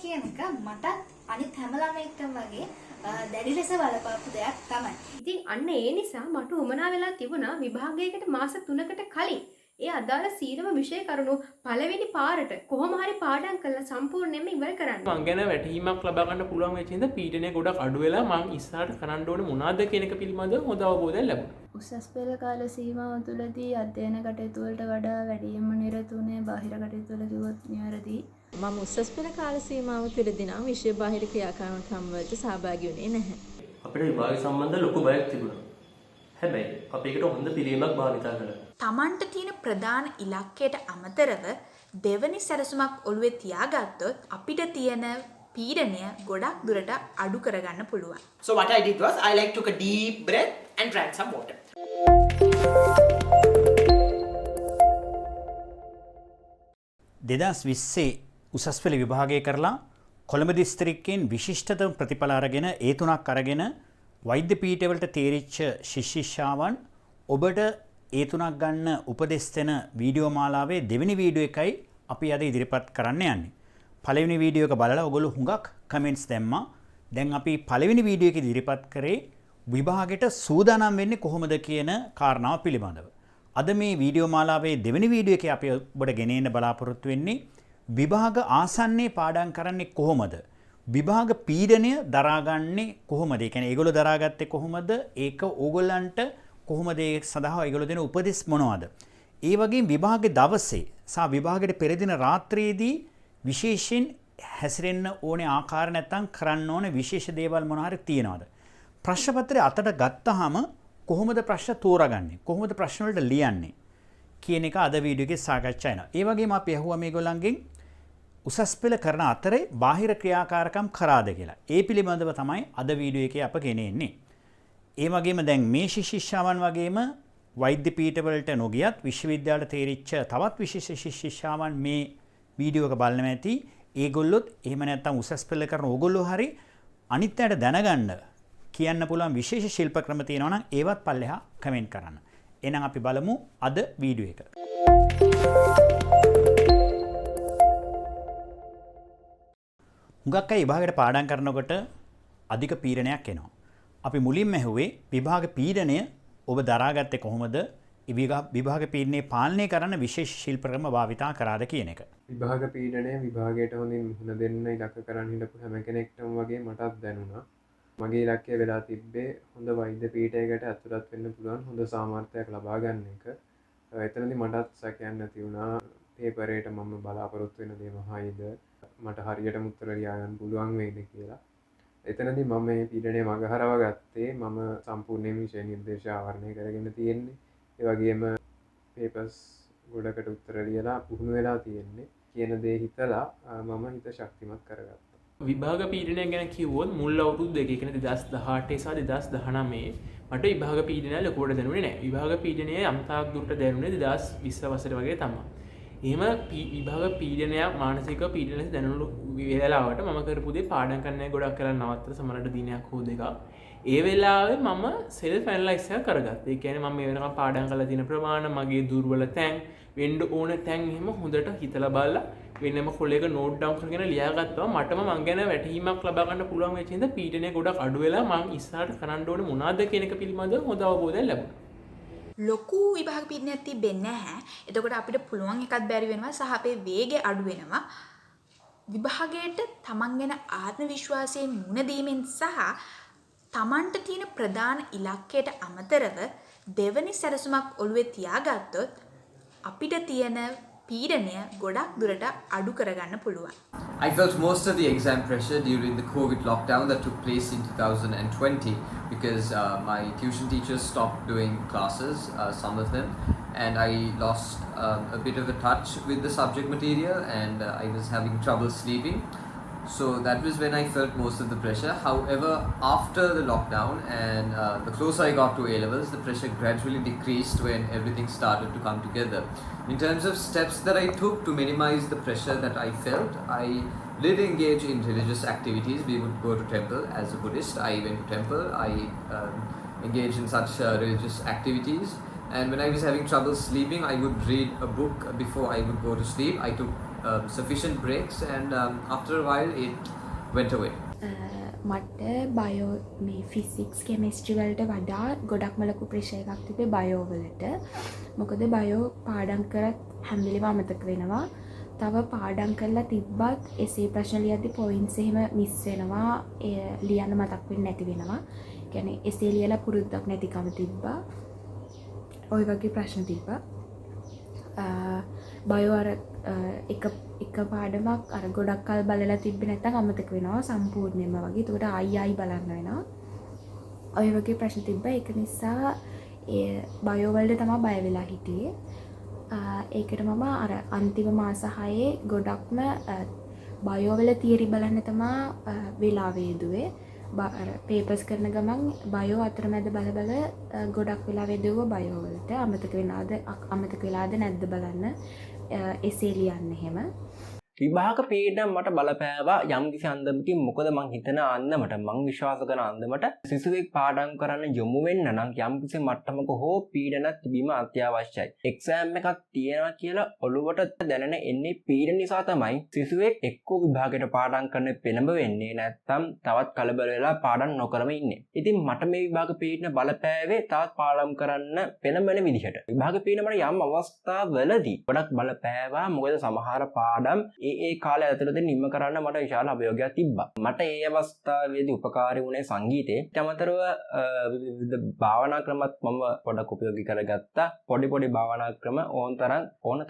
කියන එක මටත් අනිත් හැම ළමයෙක්ටම වගේ දැඩි ලෙස බලපාපු දෙයක් තමයි. ඉතින් අන්න ඒ නිසා මට උමනා වෙලා තිබුණා විභාගයකට මාස 3කට කලින් ඒ අදාළ සීලම විෂය කරුණු පළවෙනි පාරට කොහොම හරි පාඩම් කරලා සම්පූර්ණයෙන්ම ඉවර කරන්න. මං ගැන වැටහීමක් ලබා ගන්න පුළුවන් වෙච්ච හින්දා පීඩනය ගොඩක් අඩු වෙලා මං ඉස්සරහට කරන්න ඕනේ මොනවද කියන එක පිළිබඳව හොඳ අවබෝධයක් ලැබුණා. උසස් පෙළ කාල සීමාව තුළදී අධ්‍යයන කටයුතු වලට වඩා වැඩියෙන්ම නිරත වුණේ බාහිර කටයුතු වල කිව්වොත් නිවැරදි. මම උසස් පෙළ කාල සීමාව තුළදී නම් විෂය බාහිර ක්‍රියාකාරකම් වලට සහභාගී වුණේ නැහැ. අපිට විභාගය සම්බන්ධ ලොකු බයක් තිබුණා. හැබැයි අපි ඒකට හොඳ පිළියමක් භාවිතා කළා. තමන්ට තියෙන ප්‍රධාන ඉලක්කයට අමතරව දෙවනි සැරසුමක් ඔළුවේ තියාගත්තොත් අපිට තියෙන පීඩනය ගොඩක් දුරට අඩු කරගන්න පුළුවන්. So what I did was I took a deep breath and drank some water. දෙදස් විස්සේ උසස් පෙළ විභාගය කරලා කොළඹ දිස්ත්‍රික්කයෙන් විශිෂ්ටතම ප්‍රතිඵල අරගෙන ඒ තුනක් අරගෙන වෛද්‍ය පීඨවලට තේරිච්ච ශිෂ්‍යාවන් ඔබට ඒ තුනක් ගන්න උපදෙස් දෙන වීඩියෝ මාලාවේ දෙවෙනි වීඩියෝ එකයි අපි අද ඉදිරිපත් කරන්න යන්නේ. පළවෙනි වීඩියෝ එක බලලා ඔයගොල්ලෝ හුඟක් කමෙන්ට්ස් දැම්මා. දැන් අපි පළවෙනි වීඩියෝ එක ඉදිරිපත් කරේ විභාගයට සූදානම් වෙන්නේ කොහොමද කියන කාරණාව පිළිබඳව. අද මේ වීඩියෝ මාලාවේ දෙවෙනි වීඩියෝ එකේ අපි ඔබට ගෙනෙන්න බලාපොරොත්තු වෙන්නේ විභාග ආසන්නයේ පාඩම් කරන්නේ කොහොමද? විභාග පීඩනය දරාගන්නේ කොහොමද? ඒ කියන්නේ ඒගොල්ලෝ දරාගත්තේ කොහොමද? ඒක ඕගොල්ලන්ට කොහොමද ඒ සඳහා ඒගොල්ලෝ දෙන උපදෙස් මොනවද? ඒ වගේම විභාගේ දවසේ සහ විභාගයට පෙර දින රාත්‍රියේදී විශේෂයෙන් හැසිරෙන්න ඕනේ ආකාර නැත්තම් කරන්න ඕනේ විශේෂ දේවල් මොනවා හරි තියෙනවද? ප්‍රශ්න පත්‍රය අතට ගත්තාම කොහොමද ප්‍රශ්න තෝරාගන්නේ? කොහොමද ප්‍රශ්න වලට ලියන්නේ? කියන එක අද වීඩියෝ එකේ සාකච්ඡා වෙනවා. ඒ වගේම අපි අහුවා මේගොල්ලන්ගෙන් උසස් පෙළ කරන අතරේ බාහිර ක්‍රියාකාරකම් කරාද කියලා. ඒ පිළිබඳව තමයි අද වීඩියෝ එකේ අප ගෙනෙන්නේ. ඒ වගේම දැන් මේ ශිෂ්‍යාවන් වගේම වෛද්‍ය පීඨවලට නොගියත් විශ්වවිද්‍යාලයට තේරිච්ච තවත් විශේෂ ශිෂ්‍යාවන් මේ වීඩියෝ එක බලන්න ඇති. ඒගොල්ලොත් එහෙම නැත්නම් උසස් පෙළ කරන ඕගොල්ලෝ හරි අනිත් අයට දැනගන්න කියන්න පුළුවන් විශේෂ ශිල්ප ක්‍රම තියෙනවා නම් ඒවත් පල්ලෙහා කමෙන්ට් කරන්න. එහෙනම් අපි බලමු අද වීඩියෝ එක. හුඟක් අය විභාගයට පාඩම් කරනකොට අධික පීඩනයක් එනවා. අපි මුලින්ම ඇහුවේ විභාග පීඩනය ඔබ දරාගත්තේ කොහොමද? විභාග පීඩනය පාලනය කරන්න විශේෂ ශිල්ප ක්‍රම භාවිතා කරාද කියන එක. විභාග පීඩනය විභාගයට හොඳින් මුහුණ දෙන්න ඉලක්ක කරන් හිටපු හැම කෙනෙක්ටම වගේ මටත් දැනුණා. මගේ ඉලක්කය වෙලා තිබ්බේ හොඳ වෛද්‍ය පීඨයකට ඇතුළත් වෙන්න පුළුවන් හොඳ සාමර්ථ්‍යයක් ලබා ගන්න එක. එතනදී මටත් සැකයක් නැති වුණා. පේපර් එකට මම බලාපොරොත්තු වෙන දේ මහයිද මට හරියටම උත්තර ලියා ගන්න පුළුවන් වෙයිද කියලා. එතනදී මම මේ පීඩනය මගහරව ගත්තේ මම සම්පූර්ණයෙන් විෂය නිර්දේශ ආවරණය කරගෙන තියෙන්නේ. ඒ වගේම පේපර්ස් ගොඩකට උත්තර ලියලා පුහුණු වෙලා තියෙන්නේ කියන දේ හිතලා මම හිත ශක්තිමත් කරගත්තා. විභාග පීඩනය ගැන කිව්වොත් මුල් අවුරුදු දෙකේ කියන්නේ 2018 සහ 2019 මට විභාග පීඩනය ලොකුවට දැනුනේ නැහැ. විභාග පීඩනය යම්තාක් දුරට දැනුනේ 2020 වසරේ වගේ තමයි. එහෙම විභාග පීඩනයක් මානසික පීඩනයක් දැනුණු වෙලාවට මම කරපු දේ පාඩම් කරන්න ගොඩක් කරලා නවත්තලා සමහරවිට දිනයක් හෝ දෙකක්. ඒ වෙලාවේ මම සෙල්ෆ් ඇනලයිස් එක කරගත්තා. ඒ කියන්නේ මම මේ වෙනකම් පාඩම් කරලා තියෙන ප්‍රමාණය, මගේ දුර්වල තැන්, වෙන්න ඕන තැන් එහෙම හොඳට හිතලා බලලා වෙනම කොලයක නෝට් ඩවුන් කරගෙන ලියාගත්තා. මටම මං ගැන වැටහීමක් ලබා ගන්න පුළුවන් වෙච්ච හින්දා පීඩනය ගොඩක් අඩු වෙලා මං ඉස්සරහට කරන්න ඕනේ මොනවද කියන එක පිළිබඳව හොඳ අවබෝධයක් ලැබුණා. ලොකු විභාග පීඩනයක් තිබෙන්නේ නැහැ. එතකොට අපිට පුළුවන් එකක් බැරි වෙනවා සහ අපේ වේගය අඩු වෙනවා. විභාගයට තමන් ගැන ආත්ම විශ්වාසයෙන් මුහුණ දීමෙන් සහ තමන්ට තියෙන ප්‍රධාන ඉලක්කයට අමතරව දෙවනි සැරසුමක් ඔළුවේ තියාගත්තොත් අපිට තියෙන පීඩනය ගොඩක් දුරට අඩු කරගන්න පුළුවන්. I felt most of the exam pressure during the COVID lockdown that took place in 2020 because my tuition teachers stopped doing classes, some of them, and I lost a bit of a touch with the subject material and I was having trouble sleeping. So that was when I felt most of the pressure. However, after the lockdown and the closer I got to A-levels, the pressure gradually decreased when everything started to come together. In terms of steps that I took to minimize the pressure that I felt, I did engage in religious activities. We would go to temple as a Buddhist. I went to temple. I engaged in such religious activities. And when I was having trouble sleeping, I would read a book before I would go to sleep. I took sufficient breaks, and after a while it went away. මට bio මේ physics chemistry වලට වඩා ගොඩක්ම ලොකු pressure එකක් තිබේ bio වලට. මොකද බයෝ පාඩම් කරත් හැම වෙලේම අමතක වෙනවා. තව පාඩම් කරලා තිබ්බත් එසේ ප්‍රශ්න ලියද්දි පොයින්ට්ස් එහෙම මිස් වෙනවා. ලියන්න මතක් වෙන්නේ නැති වෙනවා. ඒ කියන්නේ එසේ ලියලා පුරුද්දක් නැතිකම තිබ්බා. ওই වගේ ප්‍රශ්න තිබ්බා. බයෝ අර එක පාඩමක් අර ගොඩක් කල් බලලා තිබ්බේ නැත්නම් අමතක වෙනවා සම්පූර්ණයෙන්ම වගේ. ඒකට ආයි බලන්න වෙනවා. ඔය වගේ ප්‍රශ්න තිබ්බා. ඒක නිසා ඒ බයෝ වලට තමයි බය වෙලා හිටියේ. ඒකට මම අර අන්තිම මාස 6 ගොඩක්ම බයෝ වල තියරි බලන්න තමයි වෙලාව යෙදුවේ. අර පේපර්ස් කරන ගමන් බයෝ අතරමැද බල ගොඩක් වෙලා වෙදුවා බයෝ වලට. අමතක වෙලාද නැද්ද බලන්න එසේ ලියන්න එහෙම. විභාග පීඩන මට බලපෑවා යම්කිසි අන්දමකින්. මොකද මං හිතන අන්දමට මං විශ්වාස කරන අන්දමට සිසුවෙක් පාඩම් කරන්න යොමු වෙන්න නම් යම්කිසි මට්ටමක හෝ පීඩනක් තිබීම අත්‍යවශ්‍යයි. එක්සෑම් එකක් තියෙනවා කියලා ඔළුවට දැනෙන එන්නේ පීඩන නිසා තමයි සිසුවෙක් එක්කෝ විභාගයට පාඩම් කරන්න පෙළඹ වෙන්නේ නැත්නම් තවත් කලබල වෙලා පාඩම් නොකරම ඉන්නේ. ඉතින් මට මේ විභාග පීඩන බලපෑවේ තවත් පාඩම් කරන්න පෙළඹෙන විදිහට. විභාග පීඩන මට යම් අවස්ථාවලදී ගොඩක් බලපෑවා. මොකද සමහර පාඩම් ඒ කාලය ඇතුළත නිම්ම කරන්න මට විශාල අභියෝගයක් තිබ්බා. මට ඒ අවස්ථාවේදී උපකාරී වුණේ සංගීතේ. ඊටමතරව භාවනා ක්‍රමත් මම පොඩක් උපයෝගී කරගත්තා. පොඩි භාවනා ක්‍රම ඕන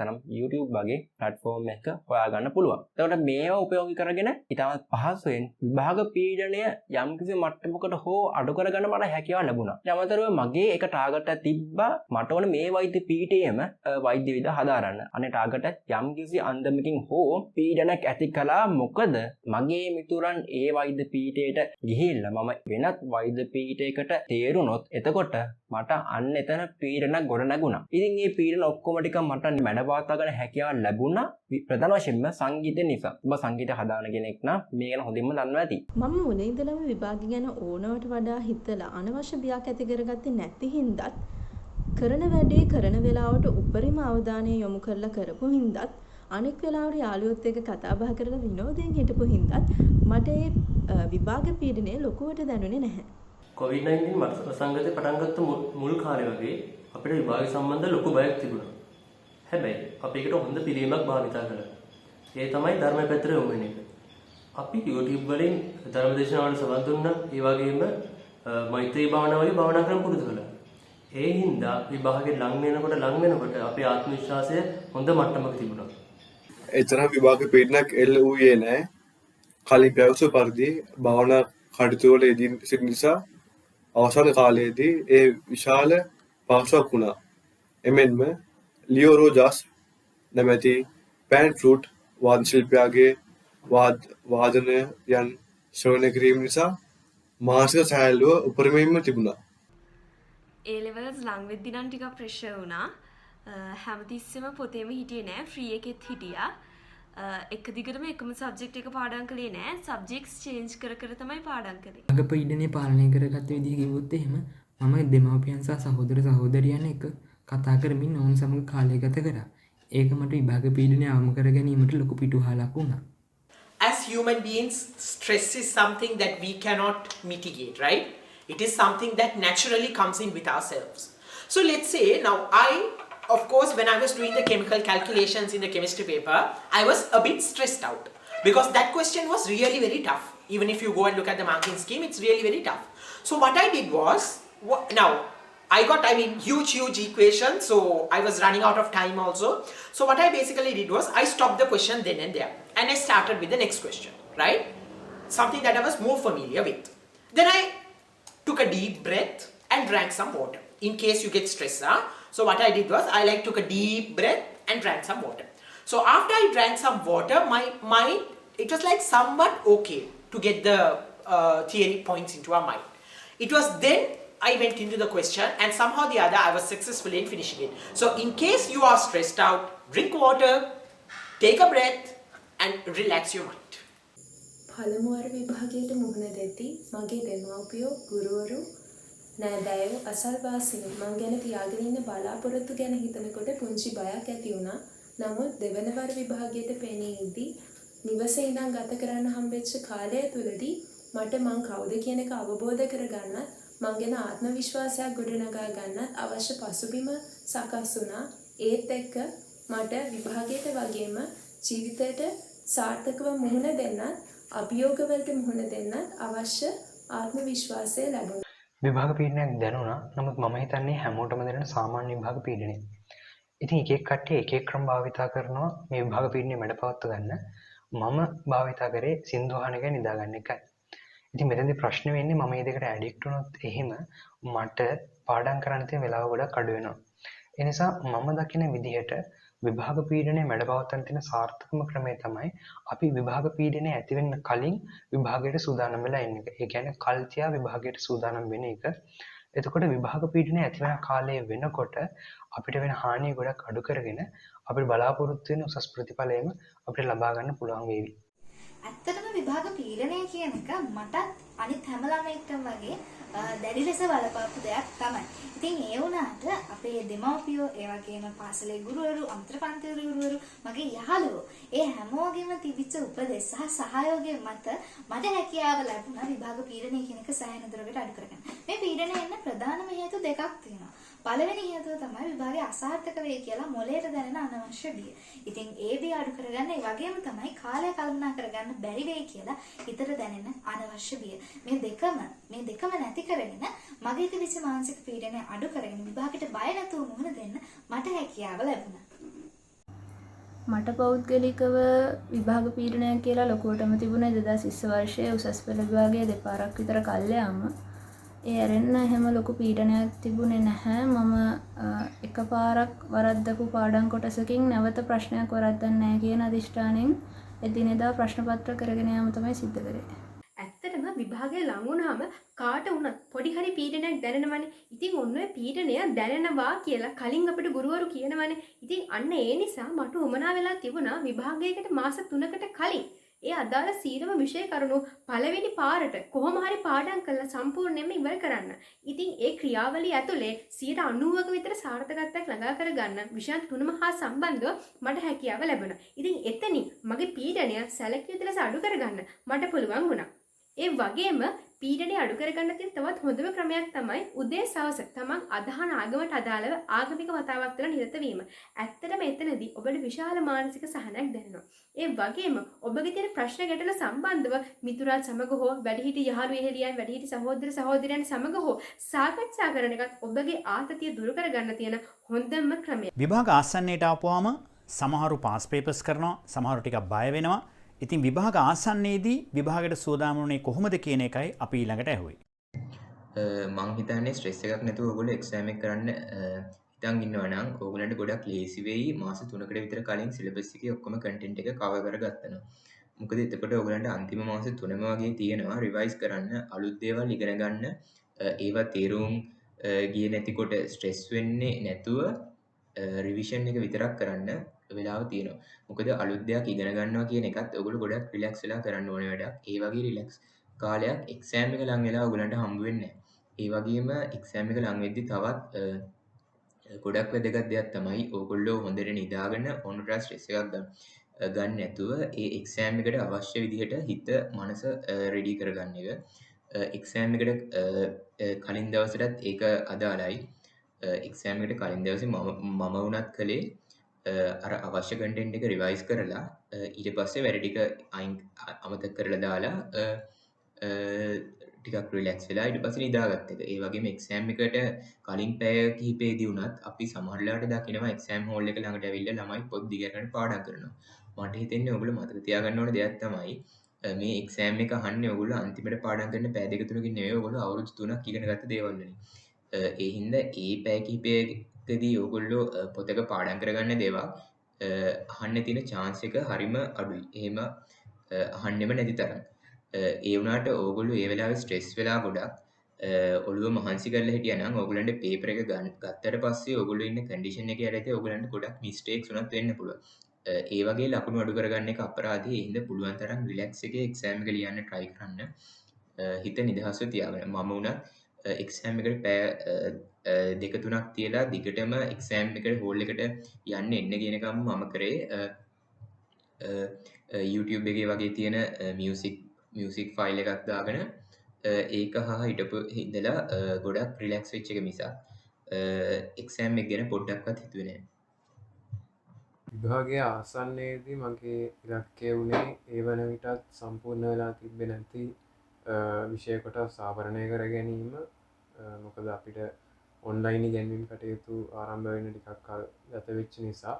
තරම් YouTube වගේ platform එකක හොයාගන්න පුළුවන්. එතකොට මේවා උපයෝගී කරගෙන ඊටමත් පහසුවෙන් විභාග පීඩනය යම්කිසි මට්ටමකට හෝ අඩු කරගන්න මට හැකියාව ලැබුණා. ඊටමතරව මගේ එක ටාගට් එකක් තිබ්බා. මට ඕන මේ වෛද්‍ය පීඨයේම වෛද්‍ය විද්‍යාව හදාරන්න. අනේ ටාගට් එක යම්කිසි අන්දමකින් හෝ පීඩනක් ඇති කළා. මොකද මගේ මිතුරන් ඒ වෛද්‍ය පීඨයට ගිහිල්ලා මම වෙනත් වෛද්‍ය පීඨයකට තේරුණොත් එතකොට මට අන්න එතන පීඩනක් ගොඩ නැගුණා. ඉතින් මේ පීඩන ඔක්කොම ටික මට මැඩපවත්වා ගන්න හැකියාව ලැබුණා ප්‍රධාන වශයෙන්ම සංගීතය නිසා. ඔබ සංගීත හදාන කෙනෙක් නම් මේ ගැන හොඳින්ම දන්නවා ඇති. මම මුලින් ඉඳලම විභාග ගැන ඕනවට වඩා හිතලා අනවශ්‍ය බියක් ඇති කරගත්තේ නැති හින්දත් කරන වැඩේ කරන වෙලාවට උපරිම අවධානය යොමු කරලා කරපු හින්දත් අනෙක් වෙලාවට යාළුවොත් එක්ක කතා බහ කරලා විනෝදයෙන් හිටපු හින්දත් මට ඒ විභාග පීඩනය ලොකුවට දැනුනේ නැහැ. COVID-19 මර්ධන සංගතේ පටන් ගත්ත මුල් කාලේ වගේ අපිට විභාග සම්බන්ධ ලොකු බයක් තිබුණා. හැබැයි අපි ඒකට හොඳ පිළියමක් භාවිතා කළා. ඒ තමයි ධර්ම පැත්තට යොමු වෙන එක. අපි YouTube වලින් ධර්ම දේශනාවල සවන් දුන්නා. ඒ වගේම මෛත්‍රී භාවනාව වගේ භාවනා ක්‍රම පුරුදු කළා. ඒ හින්දා විභාගෙ ලං වෙනකොට අපේ ආත්ම විශ්වාසය හොඳ මට්ටමක තිබුණා. එතරම් විභාග පීඩනයක් එල්ල වූයේ නැහැ. කලින් පැවසු පරිදි භාවනා කටයුතු වල යෙදී සිටින නිසා අවසාන කාලයේදී ඒ විශාල පහසුවක් වුණා. එමෙන්ම ලියෝ රෝජාස් නැමැති පෑන් ෆ්ලූට් වාදන ශිල්පියාගේ වාදනය යන් ශ්‍රවණය කිරීම නිසා මානසික සැහැල්ලුව උපරිමයෙන්ම තිබුණා. ඒ ලෙවල්ස් ලං වෙද්දි නම් ටිකක් ප්‍රෙෂර් වුණා. හැමතිස්සෙම පොතේම හිටියේ නෑ, ෆ්‍රී එකෙත් හිටියා. එක දිගටම එකම සබ්ජෙක්ට් එක පාඩම් කළේ නෑ. සබ්ජෙක්ට්ස් චේන්ජ් කර තමයි පාඩම් කළේ. අග පීඩනය පාලනය කරගත්ත විදිහ කිව්වොත් එහෙම මම දෙමාපියන් සහ සහෝදර සහෝදරියන් එක්ක කතා කරමින් ඔවුන් සමග කාලය ගත කරා. ඒක මට විභාග පීඩනය අවම කර ගැනීමට ලොකු පිටුහලක් වුණා. As human beings, stress is something that we cannot mitigate, right? It is something that naturally comes in with ourselves. So let's say now of course, when I was doing the chemical calculations in the chemistry paper, I was a bit stressed out because that question was really very tough. Even if you go and look at the marking scheme, it's really very tough. So what I did was, I got huge equations, so I was running out of time also. So what I basically did was, I stopped the question then and there and I started with the next question, right? Something that I was more familiar with. Then I took a deep breath and drank some water in case you get stressed. So what I did was, I took a deep breath and drank some water. So after I drank some water, my mind, it was like somewhat okay to get the theory points into our mind. It was then I went into the question and somehow or the other I was successful in finishing it. So in case you are stressed out, drink water, take a breath and relax your mind. පළමුවර විභාගයට මුහුණ දෙද්දී මගේ දෙමව්පියෝ ගුරුවරු නෑදෑයෝ අසල්වාසීන් මං ගැන තියාගෙන ඉන්න බලාපොරොත්තු ගැන හිතනකොට පුංචි බයක් ඇති වුණා. නමුත් දෙවන වර විභාගයට පෙනීදී නිවසේ ඉඳන් ගත කරන්න හම්බෙච්ච කාලය තුලදී මට මං කවුද කියන එක අවබෝධ කරගන්නත් මං ගැන ආත්ම විශ්වාසයක් ගොඩනගා ගන්නත් අවශ්‍ය පසුබිම සකස් වුණා. ඒත් එක්ක මට විභාගයට වගේම ජීවිතයට සාර්ථකව මුහුණ දෙන්නත් අභියෝගවලට මුහුණ දෙන්නත් අවශ්‍ය ආත්ම විශ්වාසය ලැබුණා. විභාග පීඩනයක් දැනුණා. නමුත් මම හිතන්නේ හැමෝටම දැනෙන සාමාන්‍ය විභාග පීඩනය. ඉතින් එක එක කට්ටිය එක එක ක්‍රම භාවිතා කරනවා මේ විභාග පීඩනය මැඩපවත්ව ගන්න. මම භාවිතා කරේ සින්දු අහන එක නිදාගන්න එකයි. ඉතින් මෙතනදී ප්‍රශ්නේ වෙන්නේ මම මේ දෙකට ඇඩික්ට් වුණොත් එහෙම මට පාඩම් කරන්න තියෙන වෙලාව ගොඩක් අඩු වෙනවා. ඒ නිසා මම දකින විදිහට විභාග පීඩනය මැඩපවත්වන්න තියෙන සාර්ථකම ක්‍රමය තමයි අපි විභාග පීඩනය ඇති වෙන්න කලින් විභාගයට සූදානම් වෙලා ඉන්න එක. ඒ කියන්නේ කල් තියා විභාගයට සූදානම් වෙන එක. එතකොට විභාග පීඩනය ඇති වෙන කාලය වෙනකොට අපිට වෙන හානිය ගොඩක් අඩු කරගෙන අපිට බලාපොරොත්තු වෙන උසස් ප්‍රතිඵලයම අපිට ලබා ගන්න පුළුවන් වේවි. ඇත්තටම විභාග පීඩනය කියන එක මටත් අනිත් හැම ළමයෙක්ටම වගේ දැඩි ලෙස බලපාපු දෙයක් තමයි. ඉතින් ඒ වුණාට අපේ දෙමව්පියෝ ඒ වගේම පාසලේ ගුරුවරු, අන්තර පන්ති ගුරුවරු, මගේ යහළුවෝ ඒ හැමෝගෙම තිබිච්ච උපදෙස් සහ සහයෝගය මත මට හැකියාව ලැබුණා විභාග පීඩනය කියන එක සෑහෙන දුරකට අඩු කරගන්න. මේ පීඩනය එන්න ප්‍රධානම හේතු දෙකක් තියෙනවා. පළවෙනි හේතුව තමයි විභාගය අසාර්ථක වෙයි කියලා මොළයට දැනෙන අනවශ්‍ය බිය. ඉතින් ඒ බිය අඩු කරගන්න ඒ වගේම තමයි කාලය කල්පනා කරගන්න බැරි වෙයි කියලා හිතට දැනෙන අනවශ්‍ය බිය. මේ දෙකම නැති කරගෙන මගේ තිබිච්ච මානසික පීඩනය අඩු කරගෙන විභාගයට බය නැතුව මුහුණ දෙන්න මට හැකියාව ලැබුණා. මට පෞද්ගලිකව විභාග පීඩනයක් කියලා ලොකුවටම තිබුණේ 2020 වර්ෂයේ උසස් පෙළ විභාගයේ දෙපාරක් විතර කල් යාම. ඒ ඇරෙන්න එහෙම ලොකු පීඩනයක් තිබුණේ නැහැ. මම එකපාරක් වරද්දපු පාඩම් කොටසකින් නැවත ප්‍රශ්නයක් වරද්දන්නේ නැහැ කියන අදිෂ්ඨානෙන් එදිනෙදා ප්‍රශ්න පත්‍ර කරගෙන යාම තමයි සිද්ධ කරේ. ඇත්තටම විභාගය ලඟ වුණාම කාට වුණත් පොඩි හරි පීඩනයක් දැනෙනවනේ. ඉතින් ඔන්න ඔය පීඩනය දැනෙනවා කියලා කලින් අපිට ගුරුවරු කියනවනේ. ඉතින් අන්න ඒ නිසා මට උමනා වෙලා තිබුණා විභාගයකට මාස 3කට කලින් ඒ අදාළ සීලම විෂය කරුණු පළවෙනි පාරට කොහොම හරි පාඩම් කරලා සම්පූර්ණයෙන්ම ඉවර කරන්න. ඉතින් ඒ ක්‍රියාවලිය ඇතුලේ 90%ක විතර සාර්ථකත්වයක් ළඟා කරගන්න විෂයන් තුනම හා සම්බන්ධව මට හැකියාව ලැබුණා. ඉතින් එතනින් මගේ පීඩනය සැලකිය යුතු ලෙස අඩු කරගන්න මට පුළුවන් වුණා. ඒ වගේම පීඩනය අඩු කරගන්න තියෙන තවත් හොඳම ක්‍රමයක් තමයි උදේ සවස තමන් අදහන ආගමට අදාළව ආගමික වතාවක් තුළ නිරත වීම. ඇත්තටම එතනදී ඔබට විශාල මානසික සහනයක් දැනෙනවා. ඒ වගේම ඔබගේ තියෙන ප්‍රශ්න ගැටලු සම්බන්ධව මිතුරා සමග හෝ වැඩිහිටි යහළු එහෙලියන් වැඩිහිටි සහෝදර සහෝදරයන් සමග හෝ සාකච්ඡා කරන එකත් ඔබගේ ආතතිය දුරු කරගන්න තියෙන හොඳම ක්‍රමය. විභාග ආසන්නයට ආපුවාම සමහරු පාස් පේපර්ස් කරනවා, සමහරු ටිකක් බය වෙනවා. ඉතින් විභාග ආසන්නයේදී විභාගයට සූදානම් වුණේ කොහොමද කියන එකයි අපි ඊළඟට ඇහුවේ. මං හිතන්නේ ස්ට්‍රෙස් එකක් නැතුව ඔයගොල්ලෝ එක්සෑම් එක කරන්න හිතන් ඉන්නවා නම් ඕගොල්ලන්ට ගොඩක් ලේසි වෙයි මාස 3කට විතර කලින් සිලබස් එකේ ඔක්කොම කන්ටෙන්ට් එක කවර් කරගත්තා නම්. මොකද එතකොට ඔයගොල්ලන්ට අන්තිම මාස 3ම වගේ තියෙනවා රිවයිස් කරන්න, අලුත් දේවල් ඉගෙන ගන්න, ඒවා තේරුම් ගියේ නැතිකොට ස්ට්‍රෙස් වෙන්නේ නැතුව රිවිෂන් එක විතරක් කරන්න වෙලාව තියෙනවා. මොකද අලුත් දෙයක් ඉගෙන ගන්නවා කියන එකත් ඔයගොල්ලෝ ගොඩක් රිලැක්ස් වෙලා කරන්න ඕනේ වැඩක්. ඒ වගේ රිලැක්ස් කාලයක් එක්සෑම් එක ලඟ වෙලා ඔයගොල්ලන්ට හම්බ වෙන්නේ නැහැ. ඒ වගේම එක්සෑම් එක ලඟ වෙද්දි තවත් ගොඩක් වැදගත් දෙයක් තමයි ඔයගොල්ලෝ හොඳට නිදාගෙන ඔන්නට ස්ට්‍රෙස් එකක් ගන්න නැතුව ඒ එක්සෑම් එකට අවශ්‍ය විදිහට හිත මනස රෙඩි කරගන්න එක. එක්සෑම් එකට කලින් දවසටත් ඒක අදාළයි. එක්සෑම් එකට කලින් දවසේ මම වුණත් කළේ අර අවශ්‍ය කන්ටෙන්ට් එක රිවයිස් කරලා ඊට පස්සේ වැඩ ටික අමතක කරලා දාලා ටිකක් රිලැක්ස් වෙලා ඊට පස්සේ නිදාගත්ත එක. ඒ වගේම එක්සෑම් එකට කලින් පැය කිහිපෙදී වුණත් අපි සමහර වෙලාවට දකිනවා එක්සෑම් හෝල් එක ළඟට ඇවිල්ලා ළමයි පොත් දිගටම පාඩම් කරනවා. මට හිතෙන්නේ ඔයගොල්ලෝ මතක තියාගන්න ඕන දෙයක් තමයි මේ එක්සෑම් එක අහන්නේ ඔයගොල්ලෝ අන්තිමට පාඩම් කරන පැය දෙක තුනකින් නෙවෙයි ඔයගොල්ලෝ අවුරුදු 3ක් ඉගෙන ගත්ත දේවල් වලින්. ඒ හින්දා ඒ පැය කිහිපයකදී ඔයගොල්ලෝ පොතක පාඩම් කරගන්න දේවල් අහන්න තියෙන chance එක හරිම අඩුයි. එහෙම අහන්නෙම නැති තරම්. ඒ වුණාට ඕගොල්ලෝ ඒ වෙලාවේ ස්ට්‍රෙස් වෙලා ගොඩක් ඔළුව මහන්සි කරලා හිටියා නම් ඕගොල්ලන්ට පේපර් එක ගත්තට පස්සේ ඕගොල්ලෝ ඉන්න කන්ඩිෂන් එකේ යටතේ ඕගොල්ලන්ට ගොඩක් මිස්ටේක්ස් උනත් වෙන්න පුළුවන්. ඒ වගේ ලකුණු අඩු කරගන්න එක අපරාධයි. ඒ හින්දා පුළුවන් තරම් රිලැක්ස් එකේ එක්සෑම් එක ලියන්න try කරන්න. හිත නිදහස්ව තියාගන්න. මම උනත් එක්සෑම් එකට පැය දෙක තුනක් තියලා දිගටම එක්සෑම් එකට හෝල් එකට යන්න එන්න කියනකම් මම කරේ YouTube එකේ වගේ තියෙන මියසික් ෆයිල් එකක් දාගෙන ඒක හා හිටපු හිදලා ගොඩක් රිලැක්ස් වෙච්ච එක මිසක් එක්සෑම් එක ගැන පොඩ්ඩක්වත් හිතුවේ නෑ. විභාගයේ ආසන්නයේදී මගේ ඉලක්කය වුණේ ඒ වන විටත් සම්පූර්ණ වෙලා තිබෙන්නේ නැති විෂය කොටස් ආවරණය කර ගැනීම. මොකද අපිට ඔන්ලයින් ඉගෙනීම් කටයුතු ආරම්භ වෙන ටිකක් කල් ගත වෙච්ච නිසා.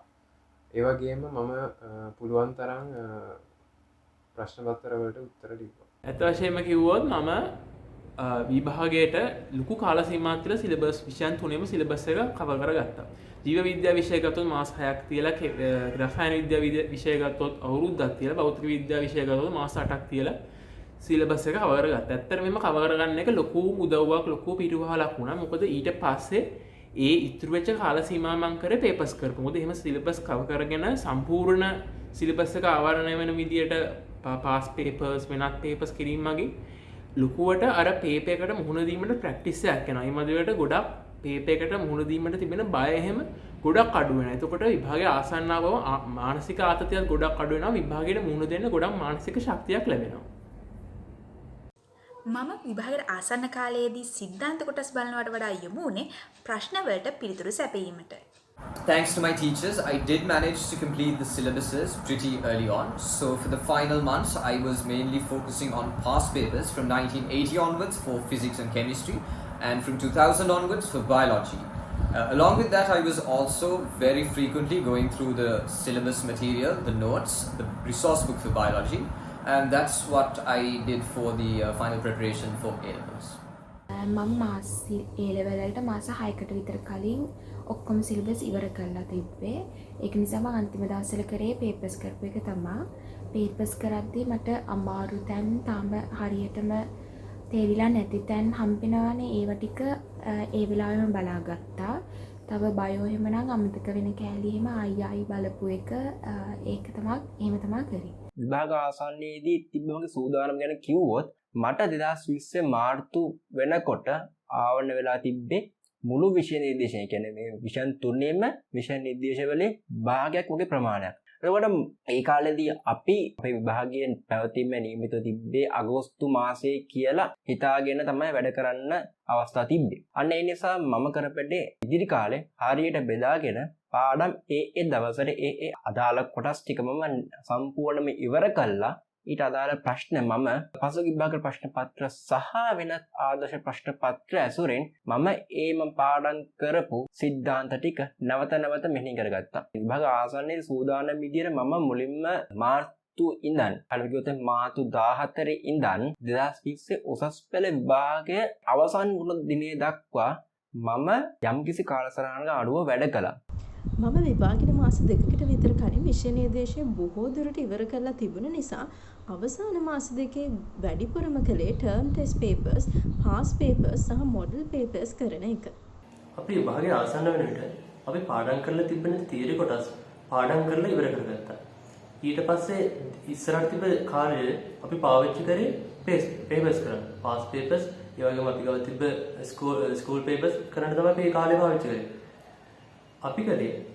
ඒ වගේම මම පුළුවන් තරම් ප්‍රශ්න පත්‍ර වලට උත්තර දීපුවා. ඇත්ත වශයෙන්ම කිව්වොත් මම විභාගයට ලොකු කාල සීමාවක් තියලා සිලබස් විෂයන් තුනේම සිලබස් එක කවර් කරගත්තා. ජීව විද්‍යා විෂය ගත්තොත් මාස 6ක් තියලා, රසායන විද්‍යා විෂය ගත්තොත් අවුරුද්දක් තියලා, භෞතික විද්‍යා විෂය ගත්තොත් මාස 8ක් තියලා සිලබස් එක කවර් කරගත්තා. ඇත්තට මෙහෙම කවර් කරගන්න එක ලොකු උදව්වක්, ලොකු පිටුවහලක් වුණා. මොකද ඊට පස්සේ ඒ ඉතුරු වෙච්ච කාල සීමාව මම කරේ පේපර්ස් කරපු. මොකද එහෙම සිලබස් කවර් කරගෙන සම්පූර්ණ සිලබස් එක ආවරණය වෙන විදියට පාස් පේපර්ස් වෙනත් පේපර්ස් කිරීම මගින් ලොකුවට අර පේපර් එකට මුහුණ දීමට ප්‍රැක්ටිස් එකක් යනවා. ඒ මදිවට ගොඩක් පේපර් එකට මුහුණ දීමට තිබෙන බය එහෙම ගොඩක් අඩු වෙනවා. එතකොට විභාගයේ ආසන්න බව මානසික ආතතියක් ගොඩක් අඩු වෙනවා. විභාගයට මුහුණ දෙන්න ගොඩක් මානසික ශක්තියක් ලැබෙනවා. මම විභාගයට ආසන්න කාලයේදී සිද්ධාන්ත කොටස් බලනවට වඩා යොමු වුණේ ප්‍රශ්න වලට පිළිතුරු සැපයීමට. Thanks to my teachers, I did manage to complete the syllabuses pretty early on. So for the final months, I was mainly focusing on past papers from 1980 onwards for physics and chemistry, and from 2000 onwards for biology. Along with that, I was also very frequently going through the syllabus material, the notes, the resource book for biology, and that's what I did for the final preparation for A-levels. මම මාස A-level වලට මාස 6කට විතර කලින් ඔක්කොම syllabus ඉවර කරලා තිබ්බේ. ඒක නිසා මම අන්තිම දවස්වල කරේ පේපර්ස් කරපු එක තමයි. පේපර්ස් කරද්දී මට අමාරු තැන් තාම හරියටම තේරිලා නැති තැන් හම්බෙනවානේ. ඒව ටික ඒ වෙලාවෙම බලාගත්තා. තව බයෝ එහෙම නම් අමතක වෙන කෑලි එහෙම ආයි බලපු එක ඒක තමයි එහෙම තමයි කරේ. විභාග ආසන්නයේදී තිබ්බමගේ සූදානම් ගැන කිව්වොත් මට 2020 මාර්තු වෙනකොට ආවරණ වෙලා තිබ්බේ මුළු විෂය නිර්දේශය. කියන්නේ මේ විෂයන් තුනේම විෂය නිර්දේශවලේ භාගයක් වගේ ප්‍රමාණයක්. එතකොට ඒ කාලේදී අපි අපේ විභාගයෙන් පැවතීම නියමිතව තිබ්බේ අගෝස්තු මාසයේ කියලා හිතාගෙන තමයි වැඩ කරන්න අවස්ථා තිබ්බේ. අන්න ඒ නිසා මම කරපැත්තේ ඉදිරි කාලේ හරියට බෙදාගෙන පාඩම් ඒ දවසට ඒ අදාළ කොටස් ටික මම සම්පූර්ණයෙන්ම ඉවර කළා. ඊට අදාළ ප්‍රශ්න මම පසුගිය විභාග ප්‍රශ්න පත්‍ර සහ වෙනත් ආදර්ශ ප්‍රශ්න පත්‍ර ඇසුරෙන් මම පාඩම් කරපු සිද්ධාන්ත ටික නැවත මෙහෙණි කරගත්තා. විභාග ආසන්නයේ සූදානම් විදියට මම මුලින්ම මාර්තු ඉඳන් අලුගොත මාර්තු 14 ඉඳන් 2020 උසස් පෙළ විභාගයේ අවසන් වුණ දිනේ දක්වා මම යම්කිසි කාලසටහනක අඩුව වැඩ කළා. මම විභාගෙට මාස 2කට විතර කලින් විෂය නිර්දේශය බොහෝ දුරට ඉවර කරලා තිබුණ නිසා අවසාන මාස දෙකේ වැඩිපුරම කළේ term test papers, pass papers සහ මොඩල් පේපර්ස් කරන එක. අපි විභාගයේ ආසන්න වෙන විට අපි පාඩම් කරලා තිබෙන තියරි කොටස් පාඩම් කරලා ඉවර කරගත්තා. ඊට පස්සේ ඉස්සරහට තිබ්බ කාලේ අපි පාවිච්චි කරේ පේපර්ස් කරන්න. පාස් පේපර්ස්, ඒ වගේම අපි ගාව තිබ්බ ස්කූල් පේපර්ස් කරන්න තමයි අපි ඒ කාලේ පාවිච්චි කරේ. අපි කළේ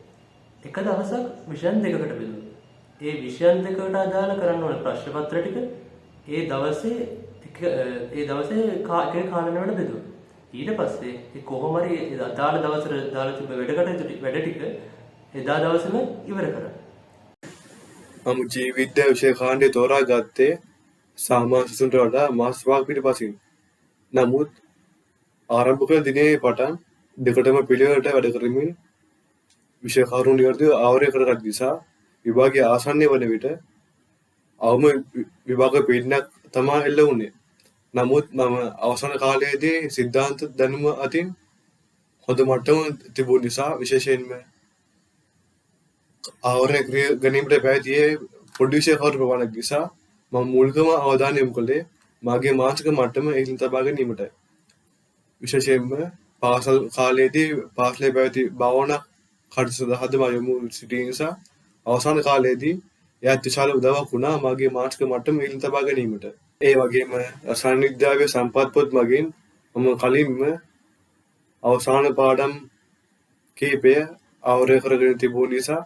එක දවසක් විෂයන් දෙකකට බෙදුවා. ඒ විෂයන් දෙකට අදාළ කරන්න ඕන ප්‍රශ්න පත්‍ර ටික ඒ දවසේ කාලෙකට බෙදුවා. ඊට පස්සේ ඒ කොහොම හරි අදාළ දවසට දාලා තිබ්බ වැඩ ටික එදා දවසේම ඉවර කරා. මම ජීව විද්‍යා විෂය කාණ්ඩය තෝරා ගත්තේ සාමාන්‍ය සිසුන්ට වඩා මාස 5ක් පිටපසින්. නමුත් ආරම්භ කළ දිනේ පටන් දෙකටම පිළිවෙලට වැඩ කරමින් විෂය කරුණු නිවැරදිව ආවරණය කරගත් නිසා විභාගයේ ආසන්නය වන විට අවම විභාග පීඩනයක් තමයි එල්ල වුණේ. නමුත් මම අවසාන කාලයේදී සිද්ධාන්ත දැනුම අතින් හොඳ මට්ටම තිබුණ නිසා විශේෂයෙන්ම ආවරණය කර ගැනීමට පැවතියේ පොඩි විෂය කරුණු ප්‍රමාණයක් නිසා මම මූලිකම අවධානය යොමු කළේ මාගේ මානසික මට්ටම ඉහළින් තබා ගැනීමටයි. විශේෂයෙන්ම පාසල් කාලයේදී පාසලේ පැවති භාවනා කටයුතු සඳහාද මම යොමු සිටින නිසා අවසාන කාලයේදී එයත් විශාල උදව්වක් වුණා මාගේ මානසික මට්ටම ඉහළින් තබා ගැනීමට. ඒ වගේම රසායන විද්‍යාවේ සම්පත් පොත් මගින් මම කලින්ම අවසාන පාඩම් කීපය අවරය කරගෙන තිබූ නිසා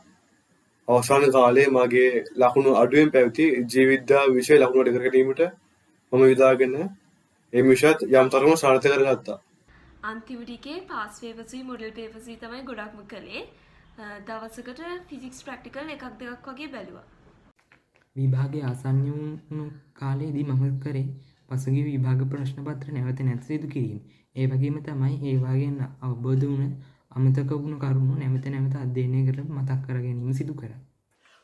අවසාන කාලයේ මගේ ලකුණු අඩුවෙන් පැවති ජීවිද්‍යාව විෂය ලකුණු වැඩි කර ගැනීමට මම යොදාගෙන ඒ විෂයත් යම් තරමක සාර්ථක කරගත්තා. අන්තිම ටිකේ පාස් පේපර්සුයි මොඩල් පේපර්සුයි තමයි ගොඩක්ම කළේ. දවසකට ෆිසික්ස් ප්‍රැක්ටිකල් එකක් දෙකක් වගේ බැලුවා. විභාගයේ ආසන්න වුණු කාලයේදී මම කරේ පසුගිය විභාග ප්‍රශ්න පත්‍ර නැවත නැවත සිදු කිරීම. ඒ වගේම තමයි ඒ වගේ අවබෝධ වුණ අමතක වුණු කරුණු නැවත නැවත අධ්‍යයනය කරලා මතක් කර ගැනීම සිදු කරා.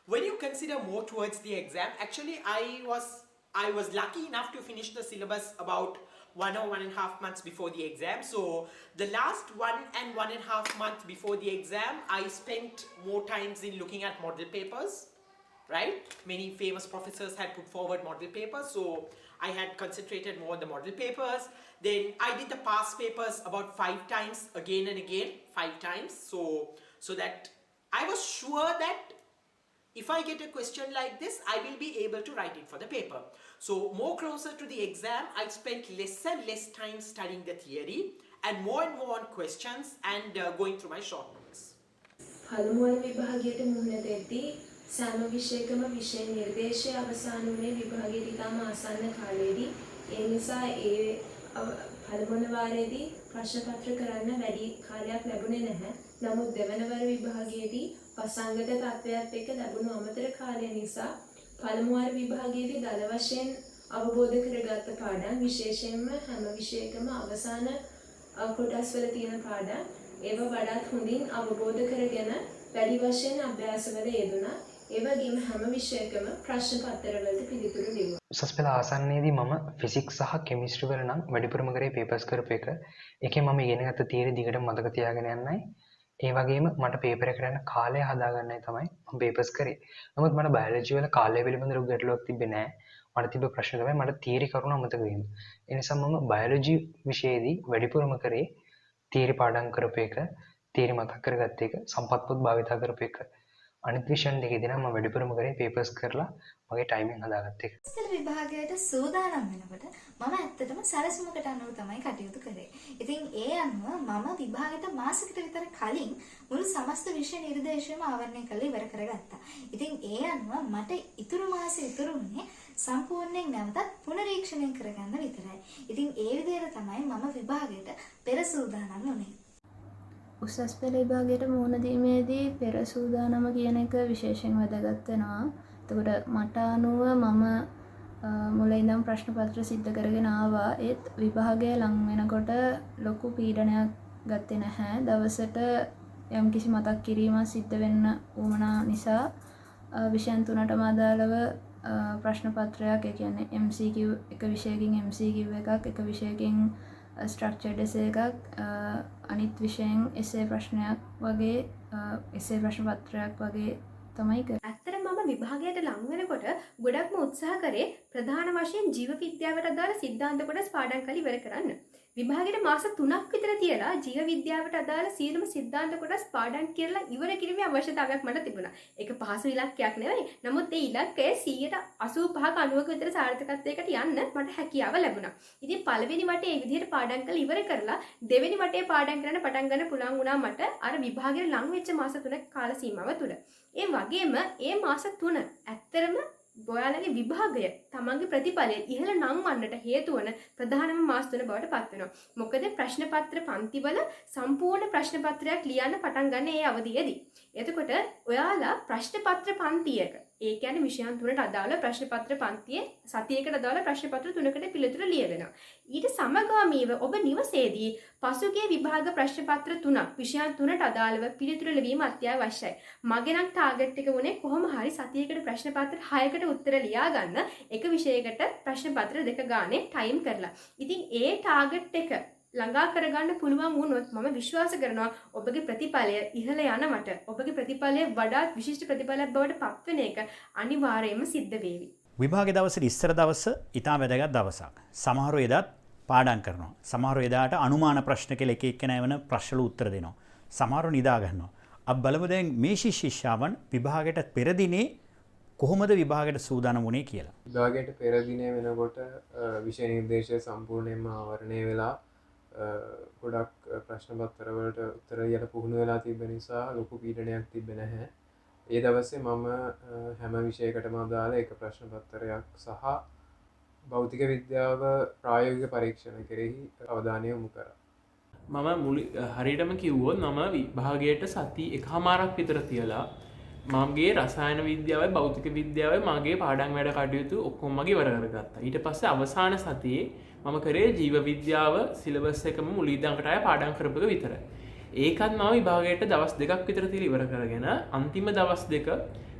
When you consider more towards the exam, actually I was lucky enough to finish the syllabus about 1 or 1.5 months before the exam. So the last 1.5 months before the exam, I spent more times in looking at model papers, right? Many famous professors had put forward model papers, so I had concentrated more on the model papers. Then I did the past papers about 5 times, again and again, 5 times. So that I was sure that if I get a question like this, I will be able to write it for the paper. So more closer to the exam, I spent less and less time studying the theory and more on questions and going through my short notes. පළමුවන විභාගයට මුහුණ දෙද්දී සෑම විෂයකම විෂය නිර්දේශය අවසන් වුණේ විභාගයේ ඉතාම ආසන්න කාලයේදී. ඒ නිසා ඒ පළමුවන වාරයේදී ප්‍රශ්න පත්‍ර කරන්න වැඩි කාලයක් ලැබුණේ නැහැ. නමුත් දෙවන වර විභාගයේදී පසංගත තත්ත්වයක් එක්ක ලැබුණු අමතර කාලය නිසා පළමු වර විභාගයේදී දල වශයෙන් අවබෝධ කරගත්ත පාඩම් විශේෂයෙන්ම හැම විෂයකම අවසාන කොටස්වල තියෙන පාඩම් ඒව වඩාත් හොඳින් අවබෝධ කරගෙන වැඩි වශයෙන් අභ්‍යාසවල යෙදුණා. ඒ වගේම හැම විෂයකම ප්‍රශ්න පත්‍රවලට පිළිතුරු ලිව්වා. උසස් පෙළ ආසන්නයේදී මම ෆිසික්ස් සහ කෙමිස්ට්‍රි වල නම් වැඩිපුරම කරේ පේපර්ස් කරපු එක. ඒකේ මම ඉගෙන ගත්ත තියරි දිගට මතක තියාගෙන යන්නයි. ඒ වගේම මට පේපර් එක කරන්න කාලය හදාගන්නයි තමයි මම පේපර්ස් කරේ. නමුත් මට බයොලොජි වල කාලය පිළිබඳ ලොකු ගැටලුවක් තිබ්බේ නැහැ. මට තිබ්බ ප්‍රශ්න තමයි මට තියරි කරුණු අමතක වීම. ඒ නිසා මම බයොලොජි විෂයේදී වැඩිපුරම කරේ තියරි පාඩම් කරපු එක, තියරි මතක් කරගත්ත එක, සම්පත් පොත් භාවිතා කරපු එක. අනිත් විෂයන් දෙකේදී නම් මම වැඩිපුරම කරේ පේපර්ස් කරලා මගේ ටයිමින් හදාගත්ත එක. ඉස්සෙල් විභාගයට සූදානම් වෙනකොට මම ඇත්තටම සැලසුමකට අනුව තමයි කටයුතු කරේ. ඉතින් ඒ අනුව මම විභාගයට මාසෙකට විතර කලින් මුළු සමස්ත විෂය නිර්දේශයම ආවරණය කරලා ඉවර කරගත්තා. ඉතින් ඒ අනුව මට ඉතුරු මාසෙ ඉතුරු වුණේ සම්පූර්ණයෙන් නැවතත් පුනරීක්ෂණය කරගන්න විතරයි. ඉතින් ඒ විදිහට තමයි මම විභාගයට පෙර සූදානම් වුණේ. උසස් පෙළ විභාගයට මුහුණ දීමේදී පෙර සූදානම කියන එක විශේෂයෙන් වැදගත් වෙනවා. එතකොට මට අනුව මම මුලින් ඉඳන් ප්‍රශ්න පත්‍ර සිද්ධ කරගෙන ආවා. ඒත් විභාගය ලං වෙනකොට ලොකු පීඩනයක් ගත්තේ නැහැ. දවසට යම්කිසි මතක් කිරීමක් සිද්ධ වෙන්න උවමනා නිසා විෂයන් තුනටම අදාළව ප්‍රශ්න පත්‍රයක්, ඒ කියන්නේ MCQ එක විෂයකින් MCQ එකක්, එක විෂයකින් ස්ට්‍රක්චර්ඩ් එසේ එකක්, අනිත් විෂයෙන් එසේ ප්‍රශ්නයක් වගේ එසේ ප්‍රශ්න පත්‍රයක් වගේ තමයි කරේ. ඇත්තට මම විභාගයට ලං වෙනකොට ගොඩක්ම උත්සාහ කරේ ප්‍රධාන වශයෙන් ජීව විද්‍යාවට අදාළ සිද්ධාන්ත කොටස් පාඩම් කරලා ඉවර කරන්න. විභාගයට මාස 3ක් විතර තියලා ජීව විද්‍යාවට අදාළ සියලුම සිද්ධාන්ත කොටස් පාඩම් කරලා ඉවර කිරීමේ අවශ්‍යතාවයක් මට තිබුණා. ඒක පහසු ඉලක්කයක් නෙවෙයි. නමුත් ඒ ඉලක්කය 85ක 90ක විතර සාර්ථකත්වයකට යන්න මට හැකියාව ලැබුණා. ඉතින් පළවෙනි වටේ මේ විදිහට පාඩම් කරලා ඉවර කරලා දෙවෙනි වටේ පාඩම් කරන්න පටන් ගන්න පුළුවන් වුණා මට අර විභාගයට ලං වෙච්ච මාස 3ක කාල සීමාව තුළ. ඒ වගේම ඒ මාස 3 ඇත්තරම ඔයාලගේ විභාගය තමන්ගේ ප්‍රතිඵලය ඉහළ නංවන්නට හේතු වන ප්‍රධානම මාස 3 බවට පත් වෙනවා. මොකද ප්‍රශ්න පත්‍ර පන්තිවල සම්පූර්ණ ප්‍රශ්න පත්‍රයක් ලියන්න පටන් ගන්න ඒ අවධියේදී. එතකොට ඔයාලා ප්‍රශ්න පත්‍ර පන්තියක, ඒ කියන්නේ විෂයන් තුනට අදාළ ප්‍රශ්න පත්‍ර පන්තියේ සතියකට අදාළ ප්‍රශ්න පත්‍ර 3කට පිළිතුරු ලියවෙනවා. ඊට සමගාමීව ඔබ නිවසේදී පසුගිය විභාග ප්‍රශ්න පත්‍ර 3ක් විෂයන් 3ට අදාළව පිළිතුරු ලිවීම අත්‍යවශ්‍යයි. මගේ නම් ටාගට් එක වුණේ කොහොම හරි සතියකට ප්‍රශ්න පත්‍ර 6කට උත්තර ලියා ගන්න එක විෂයකට ප්‍රශ්න පත්‍ර 2 ගානේ ටයිම් කරලා. ඉතින් ඒ ටාගට් එක ළඟා කරගන්න පුළුවන් වුණොත් මම විශ්වාස කරනවා ඔබගේ ප්‍රතිඵලය ඉහළ යනවට, ඔබගේ ප්‍රතිඵලය වඩාත් විශිෂ්ට ප්‍රතිඵලයක් බවට පත් වෙන එක අනිවාර්යයෙන්ම සිද්ධ වේවි. විභාගයේ දවසේ ඉස්සර දවස ඉතාම වැදගත් දවසක්. සමහරව එදාත් පාඩම් කරනවා. සමහරව එදාට අනුමාන ප්‍රශ්න කියලා එක එක්කෙනා වෙන ප්‍රශ්න වල උත්තර දෙනවා. සමහරව නිදා ගන්නවා. අපි බලමු දැන් මේ ශිෂ්‍යයන් විභාගයට පෙර දිනේ කොහොමද විභාගයට සූදානම් වුණේ කියලා. විභාගයට පෙර දිනේ වෙනකොට විෂය නිර්දේශය සම්පූර්ණයෙන්ම ආවරණය වෙලා ගොඩක් ප්‍රශ්න පත්තරවලට උත්තර යට පුහුණු වෙලා තිබ්බ නිසා ලොකු පීඩනයක් තිබ්බේ නැහැ. ඒ දවසේ මම හැම විෂයකටම අදාළ එක ප්‍රශ්න පත්තරයක් සහ භෞතික විද්‍යාව ප්‍රායෝගික පරීක්ෂණ කෙරෙහි අවධානය යොමු කරා. මම හරියටම කිව්වොත් මම විභාගයට සති එකහමාරක් විතර තියලා මගේ රසායන විද්‍යාවයි භෞතික විද්‍යාවයි මගේ පාඩම් වැඩ කටයුතු ඔක්කොම මගේ ඉවර කරගත්තා. ඊට පස්සේ අවසාන සතියේ මම කරේ ජීව විද්‍යාව සිලබස් එකම මුල් ඉඳන්කට ආය පාඩම් කරපු එක විතරයි. ඒකත් මම විභාගයට දවස් දෙකක් විතර තියලා ඉවර කරගෙන අන්තිම දවස් දෙක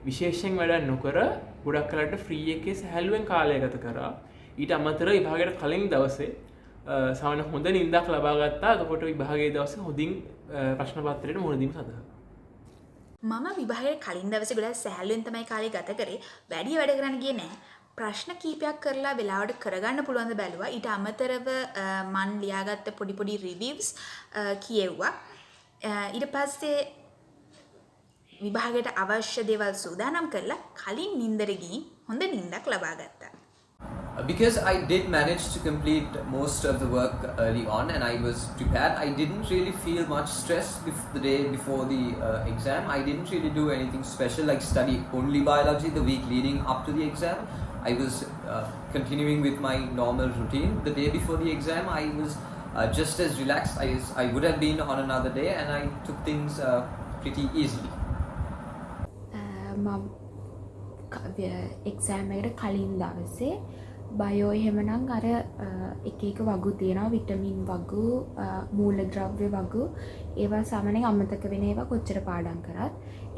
විශේෂයෙන් වැඩ නොකර ගොඩක් කලකට ෆ්‍රී එකේ සැහැල්ලුවෙන් කාලය ගත කරා. ඊට අමතරව විභාගයට කලින් දවසේ සාමාන්‍ය හොඳ නිින්දක් ලබා ගත්තා. එතකොට විභාගයේ දවසේ හොඳින් ප්‍රශ්න පත්‍රයට මුහුණ දීම සඳහා මම විභාගයේ කලින් දවසේ ගොඩක් සැහැල්ලුවෙන් තමයි කාලය ගත කරේ. වැඩි වැඩ කරන්න ගියේ නැහැ. ප්‍රශ්න කීපයක් කරලා වෙලාවට කරගන්න පුළුවන් ද බැලුවා. ඊට අමතරව මන් ලියාගත්ත පොඩි පොඩි රිවිව්ස් කියෙව්වා. ඊට පස්සේ විභාගයට අවශ්‍ය දේවල් සූදානම් කරලා කලින් නින්දර ගිහින් හොඳ නින්දක් ලබා ගත්තා. Because I did manage to complete most of the work early on and I was prepared, I didn't really feel much stress the day before the exam. I didn't really do anything special like study only biology the week leading up to the exam. I was continuing with my normal routine. The day before the exam, I was just as relaxed as I would have been on another day and I took things pretty easily. Exam එකට කලින් දවසේ bio එහෙමනම් අර එක එක වගු තියෙනවා vitamin වගු මූලද්‍රව්‍ය වගු ඒවා සාමාන්‍යයෙන් අමතක වෙන ඒවා කොච්චර පාඩම් කරත්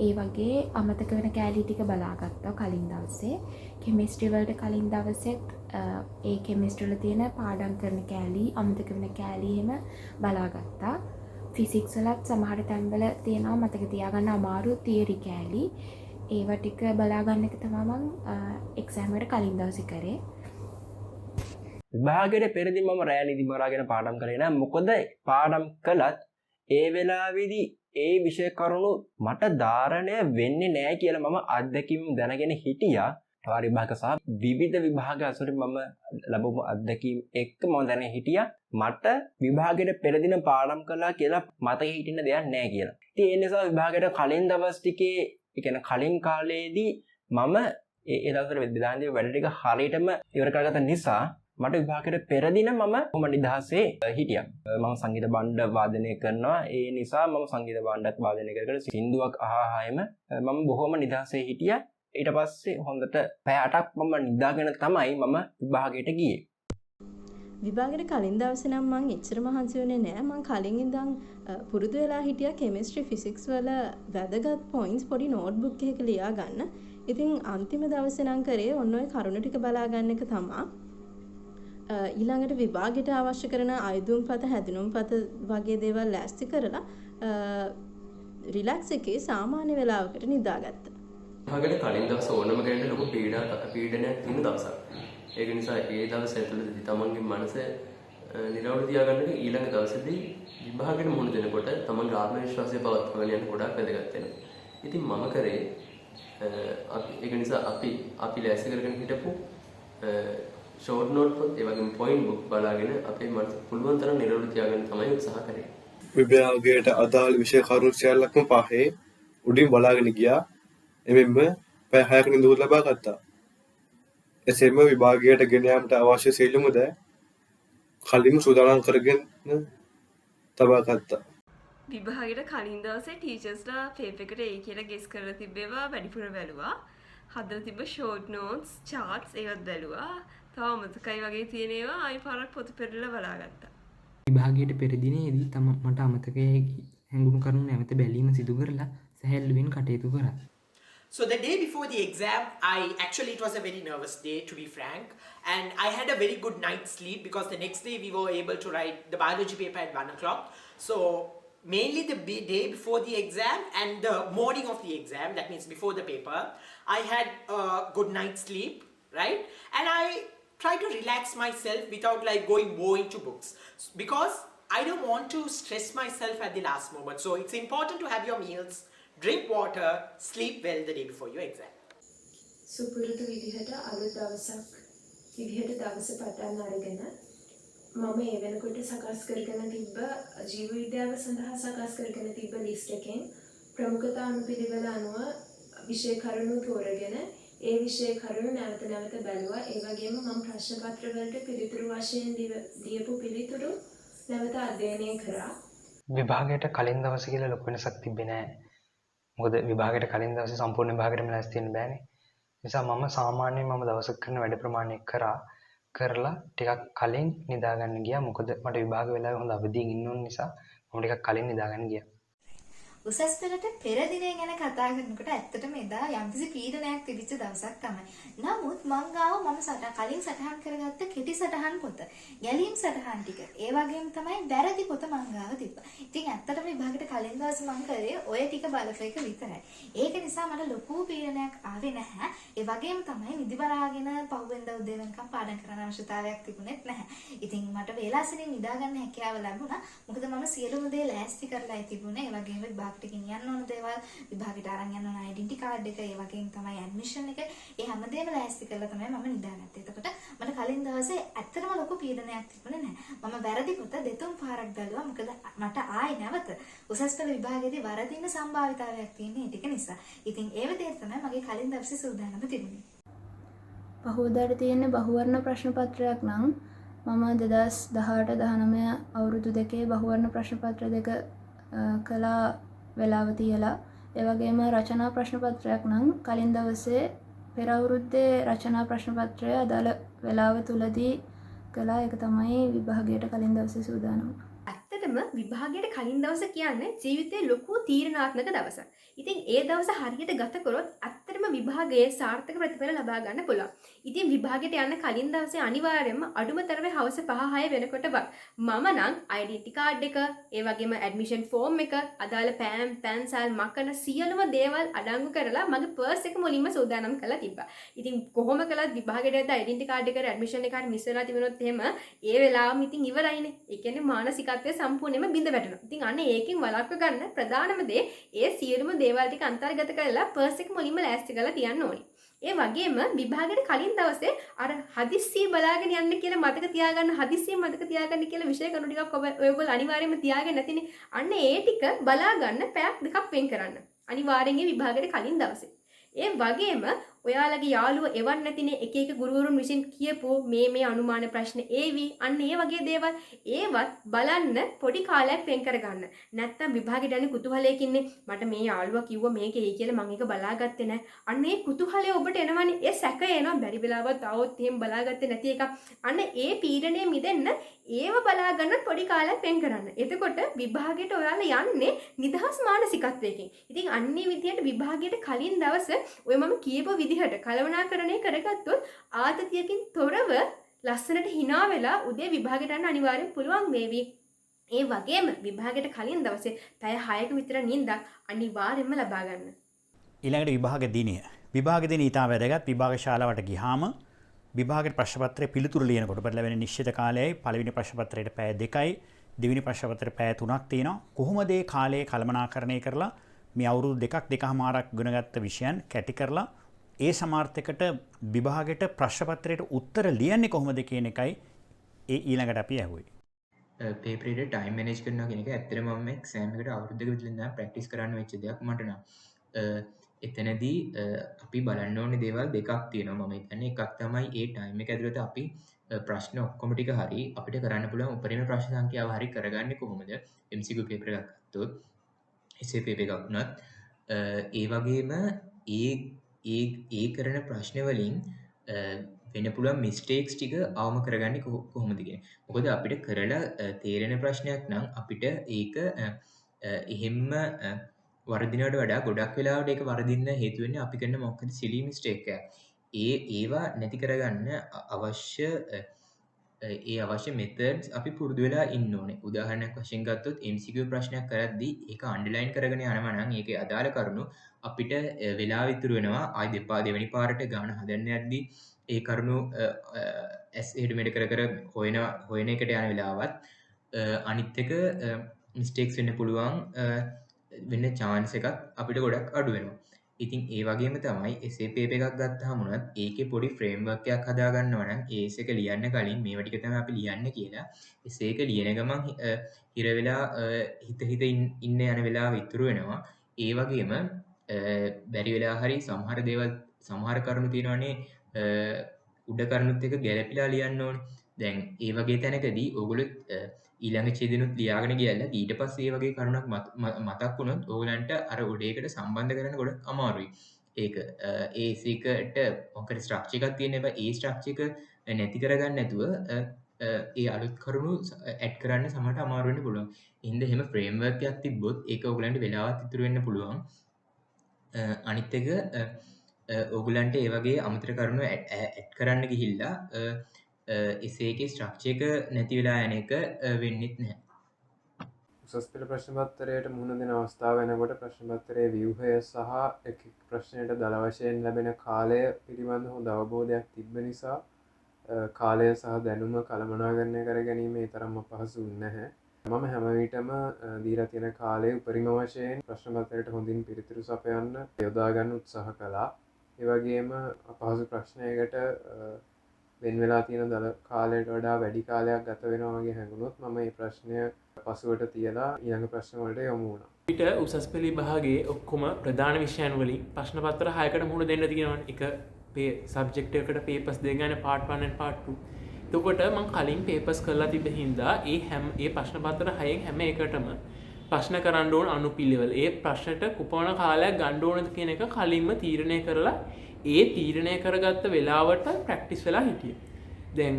ඒ වගේ අමතක වෙන කැලී ටික බලාගත්තා කලින් දවසේ කෙමිස්ට්‍රි වලට කලින් දවසෙත් ඒ කෙමිස්ට්‍රි වල තියෙන පාඩම් කරන කැලී අමතක වෙන කැලී එහෙම බලාගත්තා ෆිසික්ස් වලත් සමහර තැන්වල තියෙනවා මතක තියාගන්න අමාරු තියරි කැලී ඒවා ටික බලාගන්න එක තමයි මම එක්සෑම් එකට කලින් දවසේ කරේ විභාගයට පෙරදි මම රෑ නිදි මරාගෙන පාඩම් කරේ නෑ මොකද පාඩම් කළත් ඒ වෙලාවේදී ඒ විෂය කරුණු මට ධාරණය වෙන්නේ නෑ කියලා මම අත්දැකීම් දැනගෙන හිටියා විභාග සහ විවිධ විභාග අසුරින් මම ලැබපු අත්දැකීම් එක්ක මම දැනගෙන හිටියා මට විභාගයට පෙරදින පාඩම් කළා කියලා මතකෙ හිටින්න දෙයක් නෑ කියලා. ඉතින් ඒ නිසා විභාගයට කලින් දවස් ටිකේ ඒ කියන්නේ කලින් කාලේදී මම ඒ දවස්වල විද්‍යාන්තිය වැඩ ටික හරියටම ඉවර කරගත්ත නිසා මට විභාගයට පෙර දින මම කොහොම නිදහසේ හිටියා. මම සංගීත භාණ්ඩ වාදනය කරනවා. ඒ නිසා මම සංගීත භාණ්ඩත් වාදනය කරගෙන සින්දුවක් අහායම මම බොහොම නිදහසේ හිටියා. ඊට පස්සේ හොඳට පැය 8ක් මම නිදාගෙන තමයි මම විභාගයට ගියේ. විභාගයට කලින් දවසේ නම් මම එච්චර මහන්සි වෙන්නේ නෑ. මම කලින් ඉඳන් පුරුදු වෙලා හිටියා කෙමිස්ට්‍රි ෆිසික්ස් වල වැදගත් පොයින්ට්ස් පොඩි නෝට්බුක් එකක ලියා ගන්න. ඉතින් අන්තිම දවසේ නම් කරේ ඔන්න ඔය කරුණු ටික බලා ගන්න එක තමයි. ඊළඟට විභාගයට අවශ්‍ය කරන ආයුධම්පත හැඳුනුම්පත වගේ දේවල් ලෑස්ති කරලා රිලැක්ස් එකේ සාමාන්‍ය වෙලාවකට නිදාගත්තා. විභාගයට කලින් දවස් ඕනම කෙනෙකුට ලොකු පීඩනයක් තියෙන දවසක්. ඒක නිසා ඒ දවස් ඇතුළතදී තමන්ගේ මනස නිරවුල් තියාගන්න ඊළඟ දවසේදී විභාගයට මුහුණ දෙනකොට තමන්ගේ ආත්ම විශ්වාසය පවත්වාගෙන යන්න ගොඩාක් වැදගත් වෙනවා. ඉතින් මම කරේ ඒක නිසා අපි ලෑස්ති කරගෙන හිටපු ෂෝට් නෝට් පොත් ඒ වගේම පොයින්ට් බුක් බලාගෙන අපේ මනස පුළුවන් තරම් නිරවුල් තියාගන්න තමයි උත්සාහ කරේ. විභාගයට අදාළ විෂය කරුණු සියල්ලක්ම පහේ උඩින් බලාගෙන ගියා. එමෙන්න පැය 6ක නිදහස ලබා ගත්තා. එසේම විභාගයට ගෙන යාමට අවශ්‍ය සියලුම දෑ කලින්ම සූදානම් කරගෙන තබා ගත්තා. විභාගයට කලින් දවසේ ටීචර්ස්ලා පේපර් එකට ඒ කියලා ගෙස් කරලා තිබ්බේවා වැඩිපුර බැලුවා. හදලා තිබ්බ ෂෝට් නෝට්ස්, charts ඒවත් බැලුවා. තව අමතකයි වගේ තියෙන ඒවා ආයි පාරක් පොත පෙරලා බලාගත්තා. විභාගයට පෙර දිනේදී මට අමතකයේ හැඟුණු කරුණු නැවත බැලීම සිදු කරලා සැහැල්ලුවෙන් කටයුතු කරා. So the day before the exam, it was a very nervous day, to be frank, and I had a very good night's sleep because the next day we were able to write the biology paper at 1 o'clock. So mainly the day before the exam and the morning of the exam, that means before the paper, I had a good night's sleep, right? And I tried to relax myself without like going more into books because I don't want to stress myself at the last moment. So it's important to have your meals, drink water, sleep well the day before your exam. සුපුරුදු විදිහට අලුත් දවසක් විදිහට දවස පටන් අරගෙන මම ඒ වෙනකොට සකස් කරගෙන තිබ්බ ජීව විද්‍යාව සඳහා සකස් කරගෙන තිබ්බ ලිස්ට් එකෙන් ප්‍රමුඛතා අනුපිළිවෙල අනුව විෂය කරුණු තෝරගෙන ඒ විෂය කරුණු නැවත නැවත බැලුවා. ඒ වගේම මම ප්‍රශ්න පත්‍ර වලට පිළිතුරු වශයෙන් දීපු පිළිතුරු නැවත අධ්‍යයනය කරා. විභාගයට කලින් දවසේ කියලා ලොකු වෙනසක් තිබ්බේ නැහැ. මොකද විභාගයට කලින් දවසේ සම්පූර්ණ විභාගයටම ලෑස්ති වෙන්න බෑනේ. නිසා මම සාමාන්‍යයෙන් මම දවසක කරන වැඩ ප්‍රමාණය කරලා ටිකක් කලින් නිදාගන්න ගියා. මොකද මට විභාග වෙලාවේ හොඳ අවදියෙන් ඉන්න ඕන නිසා මම ටිකක් කලින් නිදාගන්න ගියා. උසස් පෙළට පෙර දිනය ගැන කතා කරනකොට ඇත්තටම එදා යම්කිසි පීඩනයක් තිබිච්ච දවසක් තමයි. නමුත් මං ගාව මම කලින් සටහන් කරගත්ත කෙටි සටහන් පොත, ගැලීම් සටහන් ටික, ඒ වගේම තමයි වැරදි පොත මං ගාව තිබ්බා. ඉතින් ඇත්තටම විභාගෙට කලින් දවසේ මං කරේ ඔය ටික බලපෑක විතරයි. ඒක නිසා මට ලොකු පීඩනයක් ආවේ නැහැ. ඒ වගේම තමයි නිදි බලාගෙන පහුවෙන්ද උදේ වෙනකම් පාඩම් කරන්න අවශ්‍යතාවයක් තිබුණෙත් නැහැ. ඉතින් මට වේලාසනින් නිදා ගන්න හැකියාව ලැබුණා. මොකද මම සියලුම දේ ලෑස්ති කරලා තිබුණේ. ඒ වගේම විභාග ගෙනියන්න ඕන දේවල්, විභාගයට අරන් යන්න ඕන ඩෙන්ටි කාඩ් එක, ඒ වගේම තමයි ඇඩ්මිෂන් එක, ඒ හැමදේම ලෑස්ති කරලා තමයි මම නිදාගත්තේ. එතකොට මට කලින් දවසේ ඇත්තටම ලොකු පීඩනයක් තිබුණේ නැහැ. මම වැරදි පොත දෙතුන් පාරක් බැලුවා. මොකද මට ආයේ නැවත උසස් පෙළ විභාගයේදී වරදින්න සම්භාවිතාවයක් තියෙන ඒ ටික නිසා. ඉතින් ඒ විදිහට තමයි මගේ කලින් දවසේ සූදානම තිබුණේ. පහෝදාට තියෙන බහුවර්ණ ප්‍රශ්න පත්‍රයක් නම් මම 2018-19 අවුරුදු දෙකේ බහුවර්ණ ප්‍රශ්න පත්‍ර දෙක කළා වෙලාව තියලා. ඒ වගේම රචනා ප්‍රශ්න පත්‍රයක් නම් කලින් දවසේ පෙර අවුරුද්දේ රචනා ප්‍රශ්න පත්‍රය අදාළ වෙලාව තුලදී කළා. ඒක තමයි විභාගයට කලින් දවසේ සූදානම. ඇත්තටම විභාගයට කලින් දවස කියන්නේ ජීවිතේ ලොකු තීරණාත්මක දවසක්. ඉතින් ඒ දවස හරියට ගත කරොත් ඇත්තටම විභාගයේ සාර්ථක ප්‍රතිඵල ලබා ගන්න පුළුවන්. ඉතින් විභාගයට යන්න කලින් දවසේ අනිවාර්යයෙන්ම අඩුම තරමේ හවස 5-6 වෙනකොටවත් මම නම් ඩෙන්ටි කාඩ් එක, ඒ වගේම ඇඩ්මිෂන් ෆෝම් එක, අදාළ පෑන්, පැන්සල්, මකන සියලුම දේවල් අඩංගු කරලා මගේ පර්ස් එක මුලින්ම සූදානම් කරලා තිබ්බා. ඉතින් කොහොම කළත් විභාගයට යද්දී ඩෙන්ටි කාඩ් එක, ඇඩ්මිෂන් එක මිස් වෙලා තිබුණොත් එහෙම ඒ වෙලාවම ඉතින් ඉවරයිනේ. ඒ කියන්නේ මානසිකත්වය සම්පූර්ණයෙන්ම බිඳ වැටෙනවා. ඉතින් අන්න ඒකෙන් වළක්ව ගන්න ප්‍රධානම දේ ඒ සියලුම දේවල් ටික අන්තර්ගත කරලා පර්ස් එක මුලින්ම ලෑස්ති කරලා තියන්න ඕනේ. ඒ වගේම විභාගයට කලින් දවසේ අර හදිස්සිය බලාගෙන යන්න කියලා මතක තියාගන්න, හදිස්සිය මතක තියාගන්න කියලා විෂය කරුණු ටිකක් ඔයගොල්ලෝ අනිවාර්යයෙන්ම තියාගෙන නැතිනේ. අන්න ඒ ටික බලා ගන්න පැයක් දෙකක් වෙන් කරන්න. අනිවාර්යෙන් විභාගයට කලින් දවසේ. ඒ වගේම ඔයාලගේ යාළුවෝ එවන් නැතිනේ එක එක ගුරුවරුන් විසින් කියපු මේ අනුමාන ප්‍රශ්න ඒවි අන්න ඒ වගේ දේවල් ඒවත් බලන්න පොඩි කාලයක් වෙන් කරගන්න. නැත්තම් විභාගෙට යන්නේ කුතුහලයකින්නේ මට මේ යාළුවා කිව්වා මේක එයි කියලා මම ඒක බලාගත්තේ නැහැ. අන්න ඒ කුතුහලය ඔබට එනවනේ. ඒ සැක එනවා බැරි වෙලාවත් આવොත් එහෙම බලාගත්තේ නැති එක. අන්න ඒ පීඩණය මිදෙන්න ඒව බලා ගන්න පොඩි කාලයක් වෙන් කරන්න. එතකොට විභාගයට ඔයාලා යන්නේ නිදහස් මානසිකත්වයකින්. ඉතින් අන්නේ විදියට විභාගයට කලින් දවස ඔය මම කියපු විදිහට කලවනාකරණය කරගත්තොත් ආතතියකින් තොරව ලස්සනට hina වෙලා උදේ විභාගයට යන්න අනිවාර්යෙන් පුළුවන් වේවි. ඒ වගේම විභාගයට කලින් දවසේ පැය 6ක විතර නිින්දක් අනිවාර්යෙන්ම ලබා ගන්න. ඊළඟට විභාග දිනය. විභාග දිනය ඊටම වැදගත්. විභාග ශාලාවට ගියාම විභාගයේ ප්‍රශ්න පත්‍රයේ පිළිතුරු ලියනකොට ඔබට ලැබෙන නිශ්චිත කාලයයි පළවෙනි ප්‍රශ්න පත්‍රයට පැය 2යි, දෙවෙනි ප්‍රශ්න පත්‍රයට පැය 3ක් තියෙනවා. කොහොමද මේ කාලයේ කළමනාකරණය කරලා මේ අවුරුදු දෙකමාරක් ඉගෙනගත්ත විෂයන් කැටි කරලා ඒ සමාර්ථයකට විභාගයට ප්‍රශ්න පත්‍රයට උත්තර ලියන්නේ කොහොමද කියන එකයි ඒ ඊළඟට අපි අහුවේ. පේපර් එකේ ටයිම් මැනේජ් කරනවා කියන එක ඇත්තටම මම එක්සෑම් එකට අවුරුද්දක විතර ඉඳන් ප්‍රැක්ටිස් කරන්න වෙච්ච දෙයක් මට නම්. එතනදී අපි බලන්න ඕනේ දේවල් දෙකක් තියෙනවා. මම හිතන්නේ එකක් තමයි ඒ ටයිම් එක ඇතුළත අපි ප්‍රශ්න ඔක්කොම ටික හරි අපිට කරන්න පුළුවන් උපරිම ප්‍රශ්න සංඛ්‍යාව හරි කරගන්නේ කොහොමද? MCQ පේපර් එකක් ගත්තොත් essay paper එකක් වුණත් ඒ වගේම ඒ කරන ප්‍රශ්න වලින් වෙන පුළුවන් මිස්ටේක්ස් ටික අවම කරගන්නේ කොහොමද කියන්නේ. මොකද අපිට කරලා තේරෙන ප්‍රශ්නයක් නම් අපිට ඒක එහෙම්ම වර්ධිනවට වඩා ගොඩක් වෙලාවට ඒක වර්ධින්න හේතු වෙන්නේ අපි කරන මොකක්ද සිලි මිස්ටේක් එකක්. ඒවා නැති කරගන්න අවශ්‍ය මෙතඩ්ස් අපි පුරුදු වෙලා ඉන්න ඕනේ. උදාහරණයක් වශයෙන් ගත්තොත් MCQ ප්‍රශ්නයක් කරද්දී ඒක අන්ඩර්ලයින් කරගෙන යනවා නම් ඒකේ අදාළ කරුණු අපිට වෙලාව ඉතුරු වෙනවා. ආයි දෙවෙනි පාරට ගාන හදන්න යද්දී ඒ කරුණු එඩිමේට් කර හොයන එකට යන වෙලාවත් අනිත් එක මිස්ටේක්ස් වෙන්න පුළුවන් වෙන්න chance එකක් අපිට ගොඩක් අඩු වෙනවා. ඉතින් ඒ වගේම තමයි එසේ පේපර් එකක් ගත්තාම උනත් ඒකේ පොඩි ෆ්‍රේම්වර්ක් එකක් හදාගන්නවා නම් ඒස් එක ලියන්න කලින් මේවා ටික තමයි අපි ලියන්න කියලා එසේ එක ලියන ගමන් හිර වෙලා හිත ඉන්න යන වෙලාව ඉතුරු වෙනවා. ඒ වගේම බැරි වෙලා හරි සමහර දේවල් සමහර කරුණු තියෙනවානේ උඩ කරුණුත් එක ගැළපිලා ලියන්න ඕනේ. දැන් ඒ වගේ තැනකදී ඕගොල්ලෝ ඊළඟ ඡේදෙනුත් ලියාගෙන ගියලා ඊට පස්සේ මේ වගේ කරුණක් මතක් වුණොත් ඕගලන්ට අර උඩේකට සම්බන්ධ කරන්න ගොඩක් අමාරුයි. ඒක ඒ සීකට මොකද ස්ට්‍රක්චර් එකක් තියෙන හැබැයි ඒ ස්ට්‍රක්චර් එක නැති කරගන්න නැතුව ඒ අලුත් කරුණු ඇඩ් කරන්න සමහරට අමාරු වෙන්න පුළුවන්. ඉතින් එහෙම ෆ්‍රේම්වර්ක් එකක් තිබ්බොත් ඒක ඕගලන්ට වෙලාවත් ඉතුරු වෙන්න පුළුවන්. අනිත් එක ඕගලන්ට ඒ වගේ අමතර කරුණු ඇඩ් කරන්න ගිහිල්ලා එසේ එකේ ස්ට්‍රක්චර් එක නැති වෙලා යන එක වෙන්නෙත් නැහැ. උසස් පෙළ ප්‍රශ්න පත්‍රයට මුහුණ දෙන අවස්ථාව වෙනකොට ප්‍රශ්න පත්‍රයේ ව්‍යුහය සහ එක් ප්‍රශ්නයට දල වශයෙන් ලැබෙන කාලය පිළිබඳ හොඳ අවබෝධයක් තිබ්බ නිසා කාලය සහ දැනුම කළමනාකරණය කර ගැනීම ඒ තරම් අපහසු නැහැ. මම හැම විටම දීලා තියෙන කාලය උපරිම වශයෙන් ප්‍රශ්න පත්‍රයට හොඳින් පිළිතුරු සපයන්න යොදා ගන්න උත්සාහ කළා. ඒ වගේම අපහසු ප්‍රශ්නයකට වෙන වෙලා තියෙන දල කාලයට වඩා වැඩි කාලයක් ගත වෙනවා වගේ හැඟුණොත් මම මේ ප්‍රශ්නය පසුවට තියලා ඊළඟ ප්‍රශ්න වලට යමු වුණා. ඊට උසස් පෙළ විභාගයේ ඔක්කොම ප්‍රධාන විෂයන් වලින් ප්‍රශ්න පත්‍ර 6කට මුහුණ දෙන්න තියෙනවානේ. එක සබ්ජෙක්ට් එකකට පේපර්ස් දෙක ගන්න part 1 and part 2. එතකොට මම කලින් පේපර්ස් කරලා තිබ්බ හින්දා ඒ ප්‍රශ්න පත්‍ර 6න් හැම එකටම ප්‍රශ්න කරන්න ඕන අනුපිළිවෙල. ඒ ප්‍රශ්නට කුපමණ කාලයක් ගන්න ඕනද කියන එක කලින්ම තීරණය කරලා ඒ තීරණය කරගත්ත වෙලාවට ප්‍රැක්ටිස් වෙලා හිටියේ. දැන්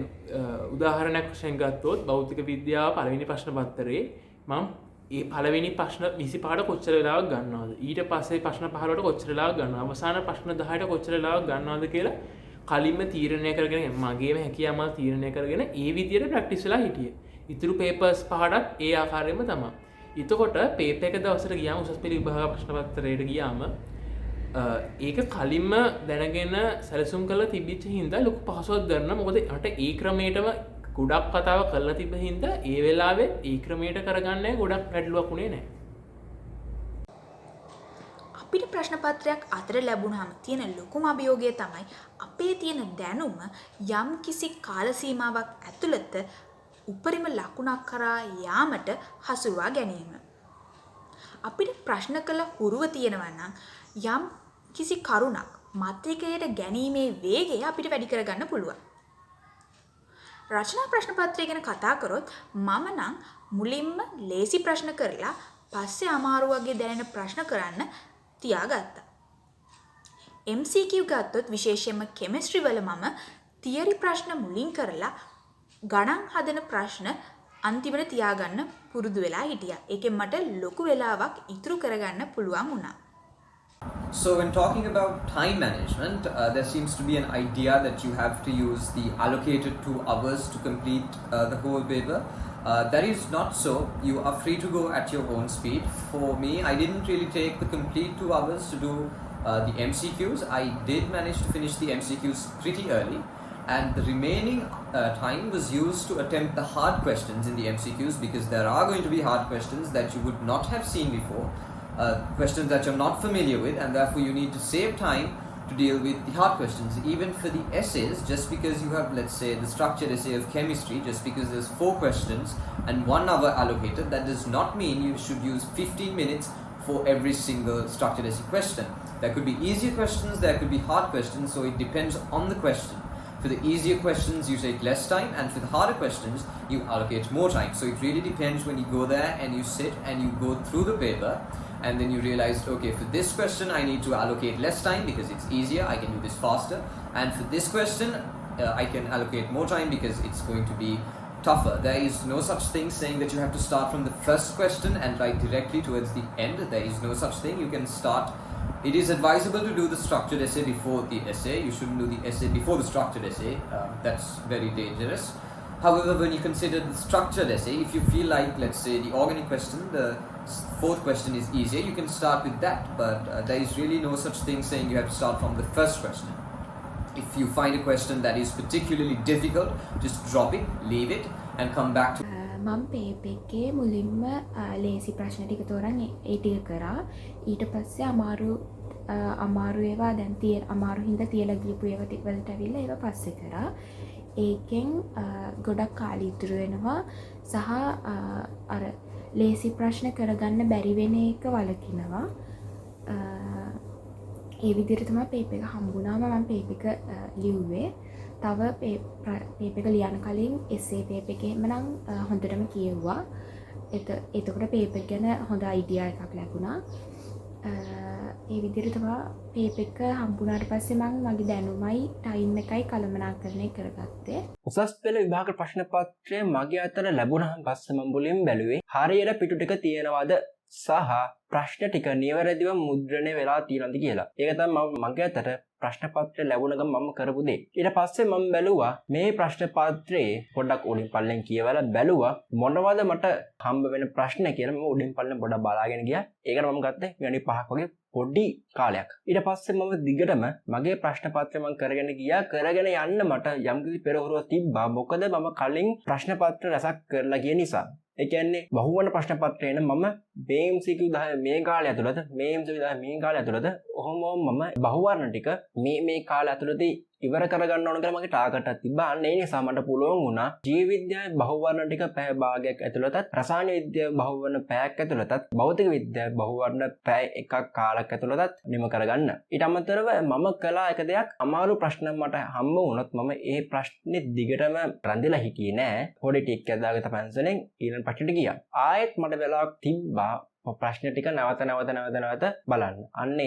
උදාහරණයක් වශයෙන් ගත්තොත් භෞතික විද්‍යාව පළවෙනි ප්‍රශ්න පත්‍රයේ මම ඒ පළවෙනි ප්‍රශ්න 25ට කොච්චර වෙලාවක් ගන්නවද? ඊට පස්සේ ප්‍රශ්න 15ට කොච්චර වෙලාවක් ගන්නවද? අවසාන ප්‍රශ්න 10ට කොච්චර වෙලාවක් ගන්නවද කියලා කලින්ම තීරණය කරගෙන මගේම හැකියාව තීරණය කරගෙන ඒ විදිහට ප්‍රැක්ටිස් වෙලා හිටියේ. ඉතුරු පේපර්ස් 5ටත් ඒ ආකාරයෙන්ම තමයි. එතකොට පේපර් එක දවසට ගියාම උසස් පෙළ විභාග ප්‍රශ්න පත්‍රයට ගියාම ඒක කලින්ම දැනගෙන සැලසුම් කරලා තිබිච්ච හින්දා ලොකු පහසුවක් දැනුණා. මොකද මට ඒ ක්‍රමයටම ගොඩක් කතාව කරලා තිබ්බ හින්දා ඒ වෙලාවේ ඒ ක්‍රමයට කරගන්න ගොඩක් පැටලුවක් උනේ නැහැ. අපිට ප්‍රශ්න පත්‍රයක් අතර ලැබුණාම තියෙන ලොකුම අභියෝගය තමයි අපේ තියෙන දැනුම යම් කිසි කාල සීමාවක් ඇතුළත උපරිම ලකුණක් කරා යාමට හසුරුවා ගැනීම. අපිට ප්‍රශ්න කළ හුරුව තියෙනවා නම් යම් කිසි කරුණක් මතකයට ගැනීමේ වේගය අපිට වැඩි කරගන්න පුළුවන්. රචනා ප්‍රශ්න පත්‍රය ගැන කතා කරොත් මම නම් මුලින්ම ලේසි ප්‍රශ්න කරලා පස්සේ අමාරු වගේ දැනෙන ප්‍රශ්න කරන්න තියාගත්තා. MCQ ගත්තොත් විශේෂයෙන්ම කෙමිස්ට්‍රි වල මම තියරි ප්‍රශ්න මුලින් කරලා ගණන් හදන ප්‍රශ්න අන්තිමට තියාගන්න පුරුදු වෙලා හිටියා. ඒකෙන් මට ලොකු වෙලාවක් ඉතුරු කරගන්න පුළුවන් වුණා. So when talking about time management, there seems to be an idea that you have to use the allocated 2 hours to complete the whole paper. That is not so. You are free to go at your own speed. For me, I didn't really take the complete 2 hours to do the MCQs. I did manage to finish the MCQs pretty early, and the remaining time was used to attempt the hard questions in the MCQs, because there are going to be hard questions that you would not have seen before. Questions that you're not familiar with, and therefore you need to save time to deal with the hard questions. Even for the essays, just because you have, let's say, the structured essay of chemistry, just because there's 4 questions and 1 hour allocated, that does not mean you should use 15 minutes for every single structured essay question. There could be easier questions, there could be hard questions, so it depends on the question. For the easier questions, you take less time, and for the harder questions, you allocate more time. So it really depends when you go there and you sit and you go through the paper, and then you realize, okay, for this question I need to allocate less time because it's easier, I can do this faster, and for this question I can allocate more time because it's going to be tougher. There is no such thing saying that you have to start from the first question and write directly towards the end. There is no such thing. You can start. It is advisable to do the structured essay before the essay. You shouldn't do the essay before the structured essay. That's very dangerous. However, when you consider the structured essay, if you feel like, let's say, the organic question, the 4th question is easier, you can start with that. But there is really no such thing saying you have to start from the first question. If you find a question that is particularly difficult, just drop it, leave it, and come back to මම paper එකේ මුලින්ම ලේසි ප්‍රශ්න ටික තෝරන් ඒ ටික කරා. ඊට පස්සේ අමාරු අමාරු ඒවා දැන් අමාරු හින්දා තියලා ගියපු ඒවා වලට ඇවිල්ලා ඒවා පස්සේ කරා. ඒකෙන් ගොඩක් කාලය ඉතුරු වෙනවා සහ අර ලේසි ප්‍රශ්න කරගන්න බැරි වෙන එක වළකිනවා. ඒ විදිහට තමයි පේපර් එක හම්බුනාම මම පේපර් එක ලිව්වේ. තව පේපර් එක ලියන්න කලින් essay පේපර් එකේම නම් හොඳටම කියෙව්වා. එතකොට පේපර් ගැන හොඳ අයිඩියා එකක් ලැබුණා. ඒ විදිහට තමයි පේපර් එක හම්බුනාට පස්සේ මම මගේ දැනුමයි ටයිම් එකයි කළමනාකරණය කරගත්තේ. උසස් පෙළ විභාග ප්‍රශ්න පත්‍රය මගේ අතට ලැබුණාන් පස්සේ මම මුලින්ම බැලුවේ හරියට පිටු ටික තියෙනවද සහ ප්‍රශ්න ටික නිවැරදිව මුද්‍රණය වෙලා තියෙනවද කියලා. ඒක තමයි මගේ අතට ප්‍රශ්න පත්‍රය ලැබුණ ගමන් මම කරපු දේ. ඊට පස්සේ මම බැලුවා මේ ප්‍රශ්න පත්‍රයේ පොඩ්ඩක් උඩින් පල්ලෙන් කියවලා බැලුවා මොනවද මට හම්බ වෙන ප්‍රශ්න කියලා. මම උඩින් පල්ලෙන් පොඩ්ඩක් බලාගෙන ගියා. ඒකට මම ගත්තේ විනාඩි 5ක් වගේ පොඩි කාලයක්. ඊට පස්සේ මම දිගටම මගේ ප්‍රශ්න පත්‍රය මම කරගෙන ගියා. කරගෙන යන්න මට යම්කිසි පෙරහුරුවක් තිබ්බා. මොකද මම කලින් ප්‍රශ්න පත්‍ර රැසක් කරලා ගිය නිසා. ඒ කියන්නේ බහුවර්ණ ප්‍රශ්න පත්‍රේන මම BMCQ 10 මේ කාලය ඇතුළත MCQ 10 මේ කාලය ඇතුළත ඔහොම මම බහුවර්ණ ටික මේ කාලය ඇතුළතදී ඉවර කරගන්න ඕන කියලා මගේ ටාගට් එකක් තිබ්බා. අන්න ඒ නිසා මට පුළුවන් වුණා ජීව විද්‍යාවේ බහුවර්ණ ටික පැය භාගයක් ඇතුළතත්, රසායන විද්‍යාවේ බහුවර්ණ පැයක් ඇතුළතත්, භෞතික විද්‍යාවේ බහුවර්ණ පැය එකක් කාලයක් ඇතුළතත් නිම කරගන්න. ඊට අමතරව මම කළා එක දෙයක් අමාරු ප්‍රශ්න මට හම්බ වුණොත් මම ඒ ප්‍රශ්නේ දිගටම රැඳිලා හිටියේ නෑ. පොඩි ටික් එකක් දාගෙන පැන්සලෙන් ඊළඟ ප්‍රශ්නෙට ගියා. ආයෙත් මට වෙලාවක් තිබ්බා ප්‍රශ්න ටික නැවත බලන්න. අන්න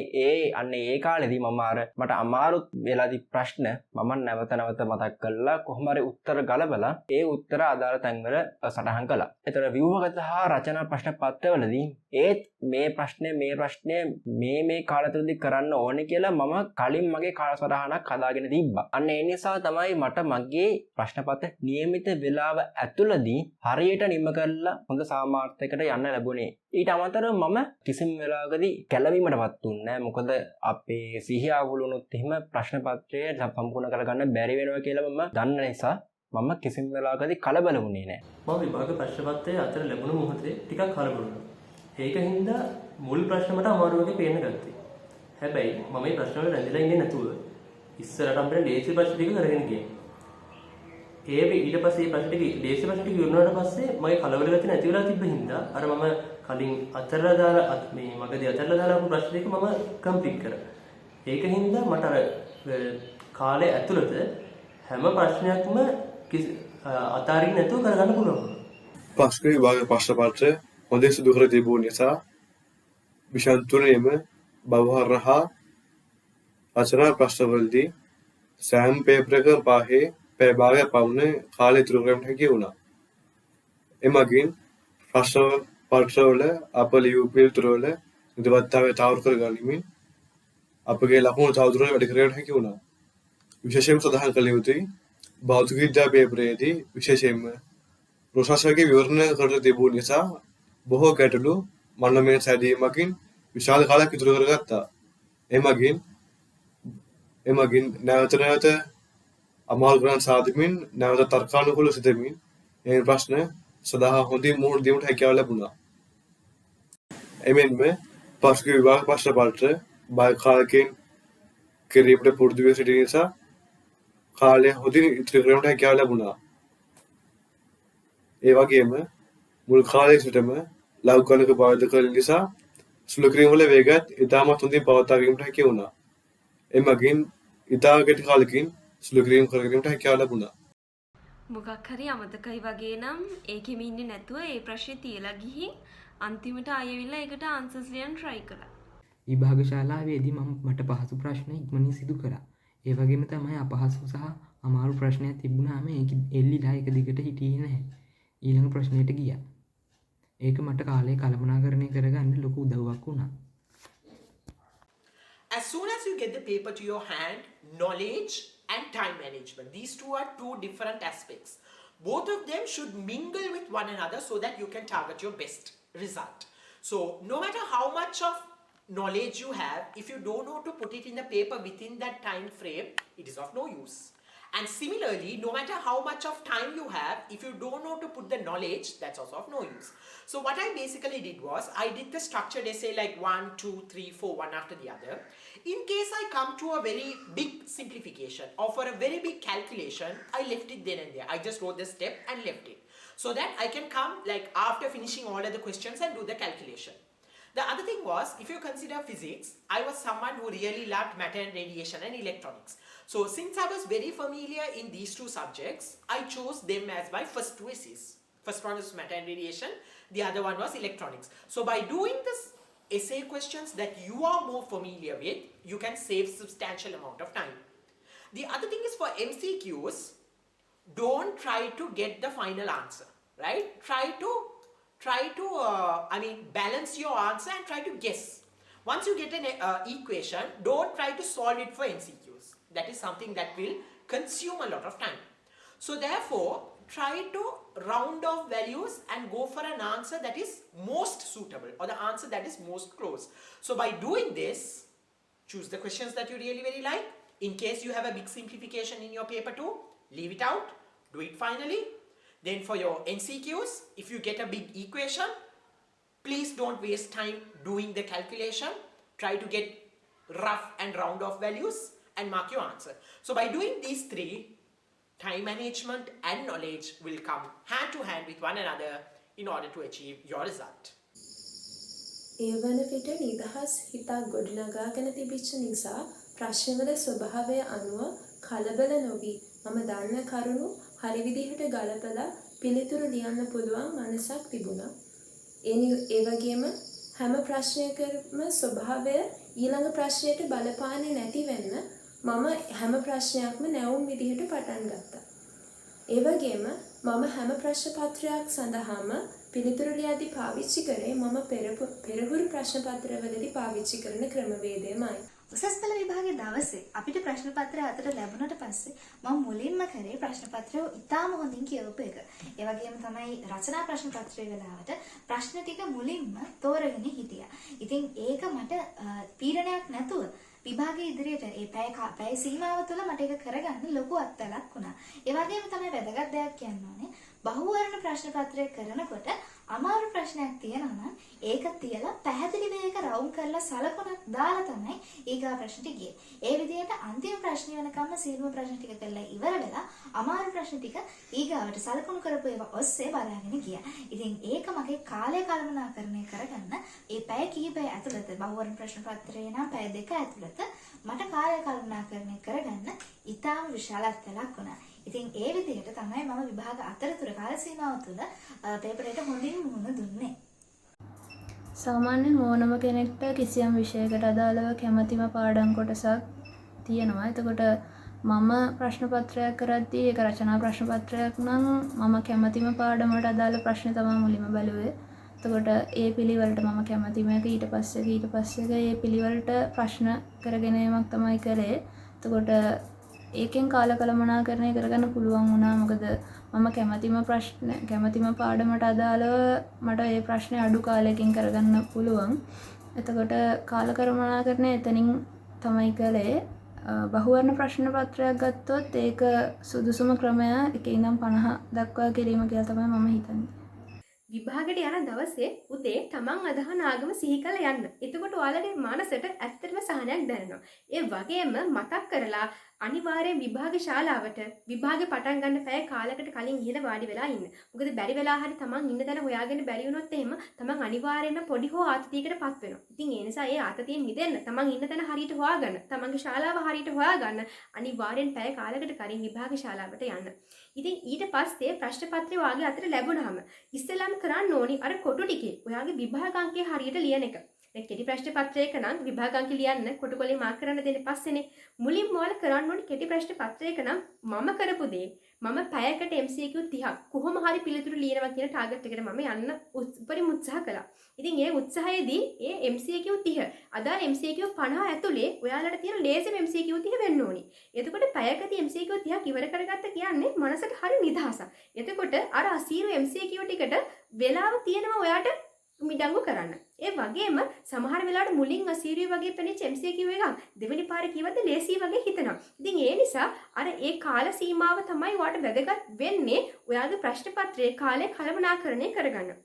ඒ කාලෙදී මම මට අමාරු වෙලාදී ප්‍රශ්න මම නැවත මතක් කරලා කොහොම හරි උත්තර ගලවලා ඒ උත්තර අදාළ තැන්වල සටහන් කළා. ඒතර ව්‍යුහගත හා රචනා ප්‍රශ්න පත්‍රවලදී ඒත් මේ ප්‍රශ්නේ මේ කාලය තුලදී කරන්න ඕනේ කියලා මම කලින් මගේ කාලසටහනක් හදාගෙන තිබ්බා. අන්න ඒ නිසා තමයි මට මගේ ප්‍රශ්න පත්‍ර નિયમિત වෙලාව ඇතුළදී හරියට නිම කරලා හොඳ සාමාර්ථයකට යන්න ලැබුණේ. ඊට අමතරව මම කිසිම වෙලාවකදී කැළවීමටපත් වුණේ නැහැ. මොකද අපේ සිහිය අවුල් වුණොත් එහෙම ප්‍රශ්න පත්‍රය සම්පූර්ණ කරගන්න බැරි වෙනවා කියලා මම දන්න නිසා මම කිසිම වෙලාවකදී කලබල වුණේ නැහැ. මම විභාග ප්‍රශ්න පත්‍රයේ අතර ලැබුණු මොහොතේ ටිකක් කලබල වුණා. ඒකින්ද මුල් ප්‍රශ්න මට අමාරු වගේ පේන්න ගත්තා. හැබැයි මම මේ ප්‍රශ්න වල රැඳිලා ඉන්නේ නැතුව ඉස්සරහට අපිට ලේසි ප්‍රශ්න ටික කරගෙන ගියා. ඊට පස්සේ මේ ප්‍රශ්න ටික ලේසි ප්‍රශ්න ටික ඉවරනාට පස්සේ මගේ කලබල ගතිය නැති වෙලා තිබ්බ හින්දා අර මම කලින් අතරලා දාලා මේ මගදී අතරලා දාලා අපු ප්‍රශ්න ටික මම කම්ප්ලීට් කරා. ඒක හින්දා මට අර කාලේ ඇතුළත හැම ප්‍රශ්නයක්ම අතාරින්න නැතුව කරගන්න පුළුවන්. ප්‍රශ්න විභාග ප්‍රශ්න පත්‍රය හොඳින් සිදු කර තිබුණ නිසා විෂය තුනේම බහුවර්ණ හා රචනා ප්‍රශ්නවලදී සෑම පේපර් එකක පහේ පැය භාගයක් පමණ කාලය ඉතුරු කරගන්න හැකි වුණා. එමගින් ප්‍රශ්න පත්‍රවල අප ලියූ පිළිතුරුවල නිරවද්තාවය තහවුරු කර ගනිමින් අපගේ ලකුණු තවදුරටත් වැඩි කරගන්න හැකි වුණා. විශේෂයෙන්ම සඳහන් කළ යුතුයි භෞතික විද්‍යා පේපරයේදී විශේෂයෙන්ම ප්‍රශ්නවලගේ විවරණ කර තිබුණ නිසා බොහෝ ගැටලු මනෝමය සැදීමකින් විශාල කාලයක් ඉතුරු කරගත්තා. එමගින් නැවත අමාරු ගණන් සාධමින් නැවත තර්කානුකූලව සිතමින් මේ ප්‍රශ්න සදා හොඳින් මුහුණ දීමට හැකියාව ලැබුණා. එමෙන්ම පසුගිය විභාග ප්‍රශ්න පත්‍ර බාහිර කාලයකින් කිරීමට පුරුදු වී සිටි නිසා කාලය හොඳින් ඉතිරි කිරීමට හැකියාව ලැබුණා. ඒ වගේම මුල් කාලයේ සිටම ලඝු ගණක භාවිත කළ නිසා සුළු කිරීම වල වේගයත් ඉතාමත් හොඳින් පවත්වා ගැනීමට හැකි වුණා. එමගින් ඉතා කෙටි කාලෙකින් සුළු කිරීම කර ගැනීමට හැකියාව ලැබුණා. මොකක් හරි අමතකයි වගේ නම් ඒකෙම ඉන්නේ නැතුව ඒ ප්‍රශ්නේ තියලා ගිහින් අන්තිමට ආයෙවිලා ඒකට ආන්සර්ස් ලියන්න try කළා. විභාග ශාලාවේදී මට පහසු ප්‍රශ්න ඉක්මනින් සිදු කරා. ඒ වගේම තමයි අපහසු සහ අමාරු ප්‍රශ්නයක් තිබුණාම ඒක එල්ලිලා එක දිගට හිටියේ නැහැ. ඊළඟ ප්‍රශ්නෙට ගියා. ඒක මට කාලේ කළමනාකරණය කරගන්න ලොකු උදව්වක් වුණා. As soon as you get the paper to your hand, knowledge and time management, these two are two different aspects. Both of them should mingle with one another so that you can target your best result. So no matter how much of knowledge you have, if you don't know to put it in the paper within that time frame, it is of no use. And similarly, no matter how much of time you have, if you don't know to put the knowledge, that's also of no use. So what I basically did was, I did the structured essay like 1, 2, 3, 4, one after the other. In case I come to a very big simplification or for a very big calculation, I left it then and there. I just wrote the step and left it. So that I can come like after finishing all of the questions and do the calculation. The other thing was, if you consider physics, I was someone who really loved matter and radiation and electronics. So since I was very familiar in these two subjects, I chose them as my first two essays. First one was matter and radiation, the other one was electronics. So by doing this essay questions that you are more familiar with, you can save substantial amount of time. The other thing is for MCQs, don't try to get the final answer, right? Try to balance your answer and try to guess. Once you get an equation, don't try to solve it for MCQs. That is something that will consume a lot of time. So therefore, try to round off values and go for an answer that is most suitable or the answer that is most close. So by doing this, choose the questions that you really very like. In case you have a big simplification in your paper too, leave it out, do it finally. Then for your MCQs, if you get a big equation, please don't waste time doing the calculation. Try to get rough and round off values and mark your answer. So by doing these three, time management and knowledge will come hand to hand with one another in order to achieve your result. ඒ වන විට නිදහස් හිතක් ගොඩනගාගෙන තිබිච්ච නිසා ප්‍රශ්නවල ස්වභාවය අනුව කලබල නොවි මම දන්න කරුණු හරි විදිහට ගලපලා පිළිතුරු ලියන්න පුළුවන් මනසක් තිබුණා. ඒ වගේම හැම ප්‍රශ්නයකම ස්වභාවය ඊළඟ ප්‍රශ්නයට බලපාන්නේ නැති වෙන්න මම හැම ප්‍රශ්නයක්ම නැවුම් විදිහට පටන් ගත්තා. ඒ වගේම මම හැම ප්‍රශ්න පත්‍රයක් සඳහාම පිළිතුරු ලියද්දී පාවිච්චි කරේ මම පෙරහුරු ප්‍රශ්න පත්‍රවලදී පාවිච්චි කරන ක්‍රමවේදයමයි. උසස් පෙළ විභාගයේ දවසේ අපිට ප්‍රශ්න පත්‍රය අතට ලැබුණට පස්සේ මම මුලින්ම කරේ ප්‍රශ්න පත්‍රය ඉතාම හොඳින් කියවපු එක. ඒ වගේම තමයි රචනා ප්‍රශ්න පත්‍රයේ වෙලාවට ප්‍රශ්න ටික මුලින්ම තෝරගෙන හිටියා. ඉතින් ඒක මට පීඩනයක් නැතුව විභාගයේ ඉදිරියට ඒ පැය සීමාව තුළ මට ඒක කරගන්න ලොකු අත්දැකීමක් වුණා. ඒ වගේම තමයි වැදගත් දෙයක් කියන්න ඕනේ. බහුවර්ණ ප්‍රශ්න පත්‍රය කරනකොට අමාරු ප්‍රශ්නයක් තියෙනවා නම් ඒක තියලා පැහැදිලිව ඒක රවුම් කරලා සලකුණක් දාලා තමයි ඊගා ප්‍රශ්නට ගියේ. ඒ විදිහට අන්තිම ප්‍රශ්න වෙනකම්ම සියලුම ප්‍රශ්න ටික කරලා ඉවර වෙලා අමාරු ප්‍රශ්න ටික ඊගාවට සලකුණු කරපු ඒවා ඔස්සේ බලාගෙන ගියා. ඉතින් ඒක මගේ කාලය කළමනාකරණය කරගන්න ඒ පැය කිහිපය ඇතුළත බහුවර්ණ ප්‍රශ්න පත්‍රය නම් පැය 2 ඇතුළත මට කාලය කළමනාකරණය කරගන්න ඉතාම විශාල අත්දැකීමක් වුණා. ඉතින් ඒ විදිහට තමයි මම විභාග අතරතුර කාල සීමාව තුළ පේපරයට හොඳින් මුහුණ දුන්නේ. සාමාන්‍යයෙන් ඕනම කෙනෙක්ට කිසියම් විෂයකට අදාළව කැමැතිම පාඩම් කොටසක් තියෙනවා. එතකොට මම ප්‍රශ්න පත්‍රයක් කරද්දී ඒක රචනා ප්‍රශ්න පත්‍රයක් නම් මම කැමැතිම පාඩමට අදාළ ප්‍රශ්න තමයි මුලින්ම බැලුවේ. එතකොට ඒ පිළිවෙලට මම කැමැතිම එක ඊට පස්සේ ඒ පිළිවෙලට ප්‍රශ්න කරගෙන යෑමක් තමයි කළේ. එතකොට ඒකෙන් කාලකලමනාකරණය කරගන්න පුළුවන් වුණා. මොකද මම කැමැතිම පාඩමට අදාළව මට ඒ ප්‍රශ්නේ අඩු කාලයකින් කරගන්න පුළුවන්. එතකොට කාලකලමනාකරණය එතනින් තමයි කළේ. බහුවර්ණ ප්‍රශ්න පත්‍රයක් ගත්තොත් ඒක සුදුසුම ක්‍රමය 1 ඉඳන් 50 දක්වා කිරීම කියලා තමයි මම හිතන්නේ. විභාගයට යන දවසේ උදේ තමන් අදහන ආගම සිහි කරලා යන්න. එතකොට ඔයාලගේ මනසට ඇත්තටම සහනයක් දැනෙනවා. ඒ වගේම මතක් කරලා අනිවාර්යෙන් විභාග ශාලාවට විභාගේ පටන් ගන්න පැය කාලයකට කලින් ගිහලා වාඩි වෙලා ඉන්න. මොකද බැරි වෙලා හරි තමන් ඉන්න තැන හොයාගෙන බැරි වුණොත් එහෙම තමන් අනිවාර්යෙන්ම පොඩි හෝ ආතතියකටපත් වෙනවා. ඉතින් ඒ නිසා ඒ ආතතියෙන් මිදෙන්න තමන් ඉන්න තැන හරියට හොයාගන්න, තමන්ගේ ශාලාව හරියට හොයාගන්න අනිවාර්යෙන් පැය කාලයකට කලින් විභාග ශාලාවට යන්න. ඉතින් ඊට පස්සේ ප්‍රශ්න පත්‍රය වාගේ අතට ලැබුණාම ඉස්සෙල්ලාම කරන්න ඕනි අර කොටු ටිකේ ඔයාගේ විභාග අංකය හරියට ලියන එක. දැන් කෙටි ප්‍රශ්න පත්‍රයක නම් විභාග අංක ලියන්න කොටු කොලේ මාක් කරන්න දෙන්න පස්සේනේ. මුලින්ම ඔයාලා කරන්න ඕනි කෙටි ප්‍රශ්න පත්‍රයක නම් මම කරපු දේ මම පැයකට MCQ 30ක් කොහොම හරි පිළිතුරු ලියනවා කියන ටාගට් එකට මම යන්න උපරිම උත්සාහ කළා. ඉතින් ඒ උත්සාහයේදී ඒ MCQ 30 අදාළ MCQ 50 ඇතුලේ ඔයාලට තියෙන ලේසිම MCQ 30 වෙන්න ඕනි. එතකොට පැයකදී MCQ 30ක් ඉවර කරගත්ත කියන්නේ මනසට හරි නිදහසක්. එතකොට අර අසීරු MCQ ටිකට වෙලාව තියෙනවා ඔයාට මිඩංගු කරන්න. ඒ වගේම සමහර වෙලාවට මුලින් අසීරිය වගේ පෙනෙච්ච MCQ එකක් දෙවෙනි පාරේ කිව්වද ලේසි වගේ හිතනවා. ඉතින් ඒ නිසා අර ඒ කාල සීමාව තමයි ඔයාලට වැදගත් වෙන්නේ ඔයාගේ ප්‍රශ්න පත්‍රයේ කාලය කළමනාකරණය කරගන්න.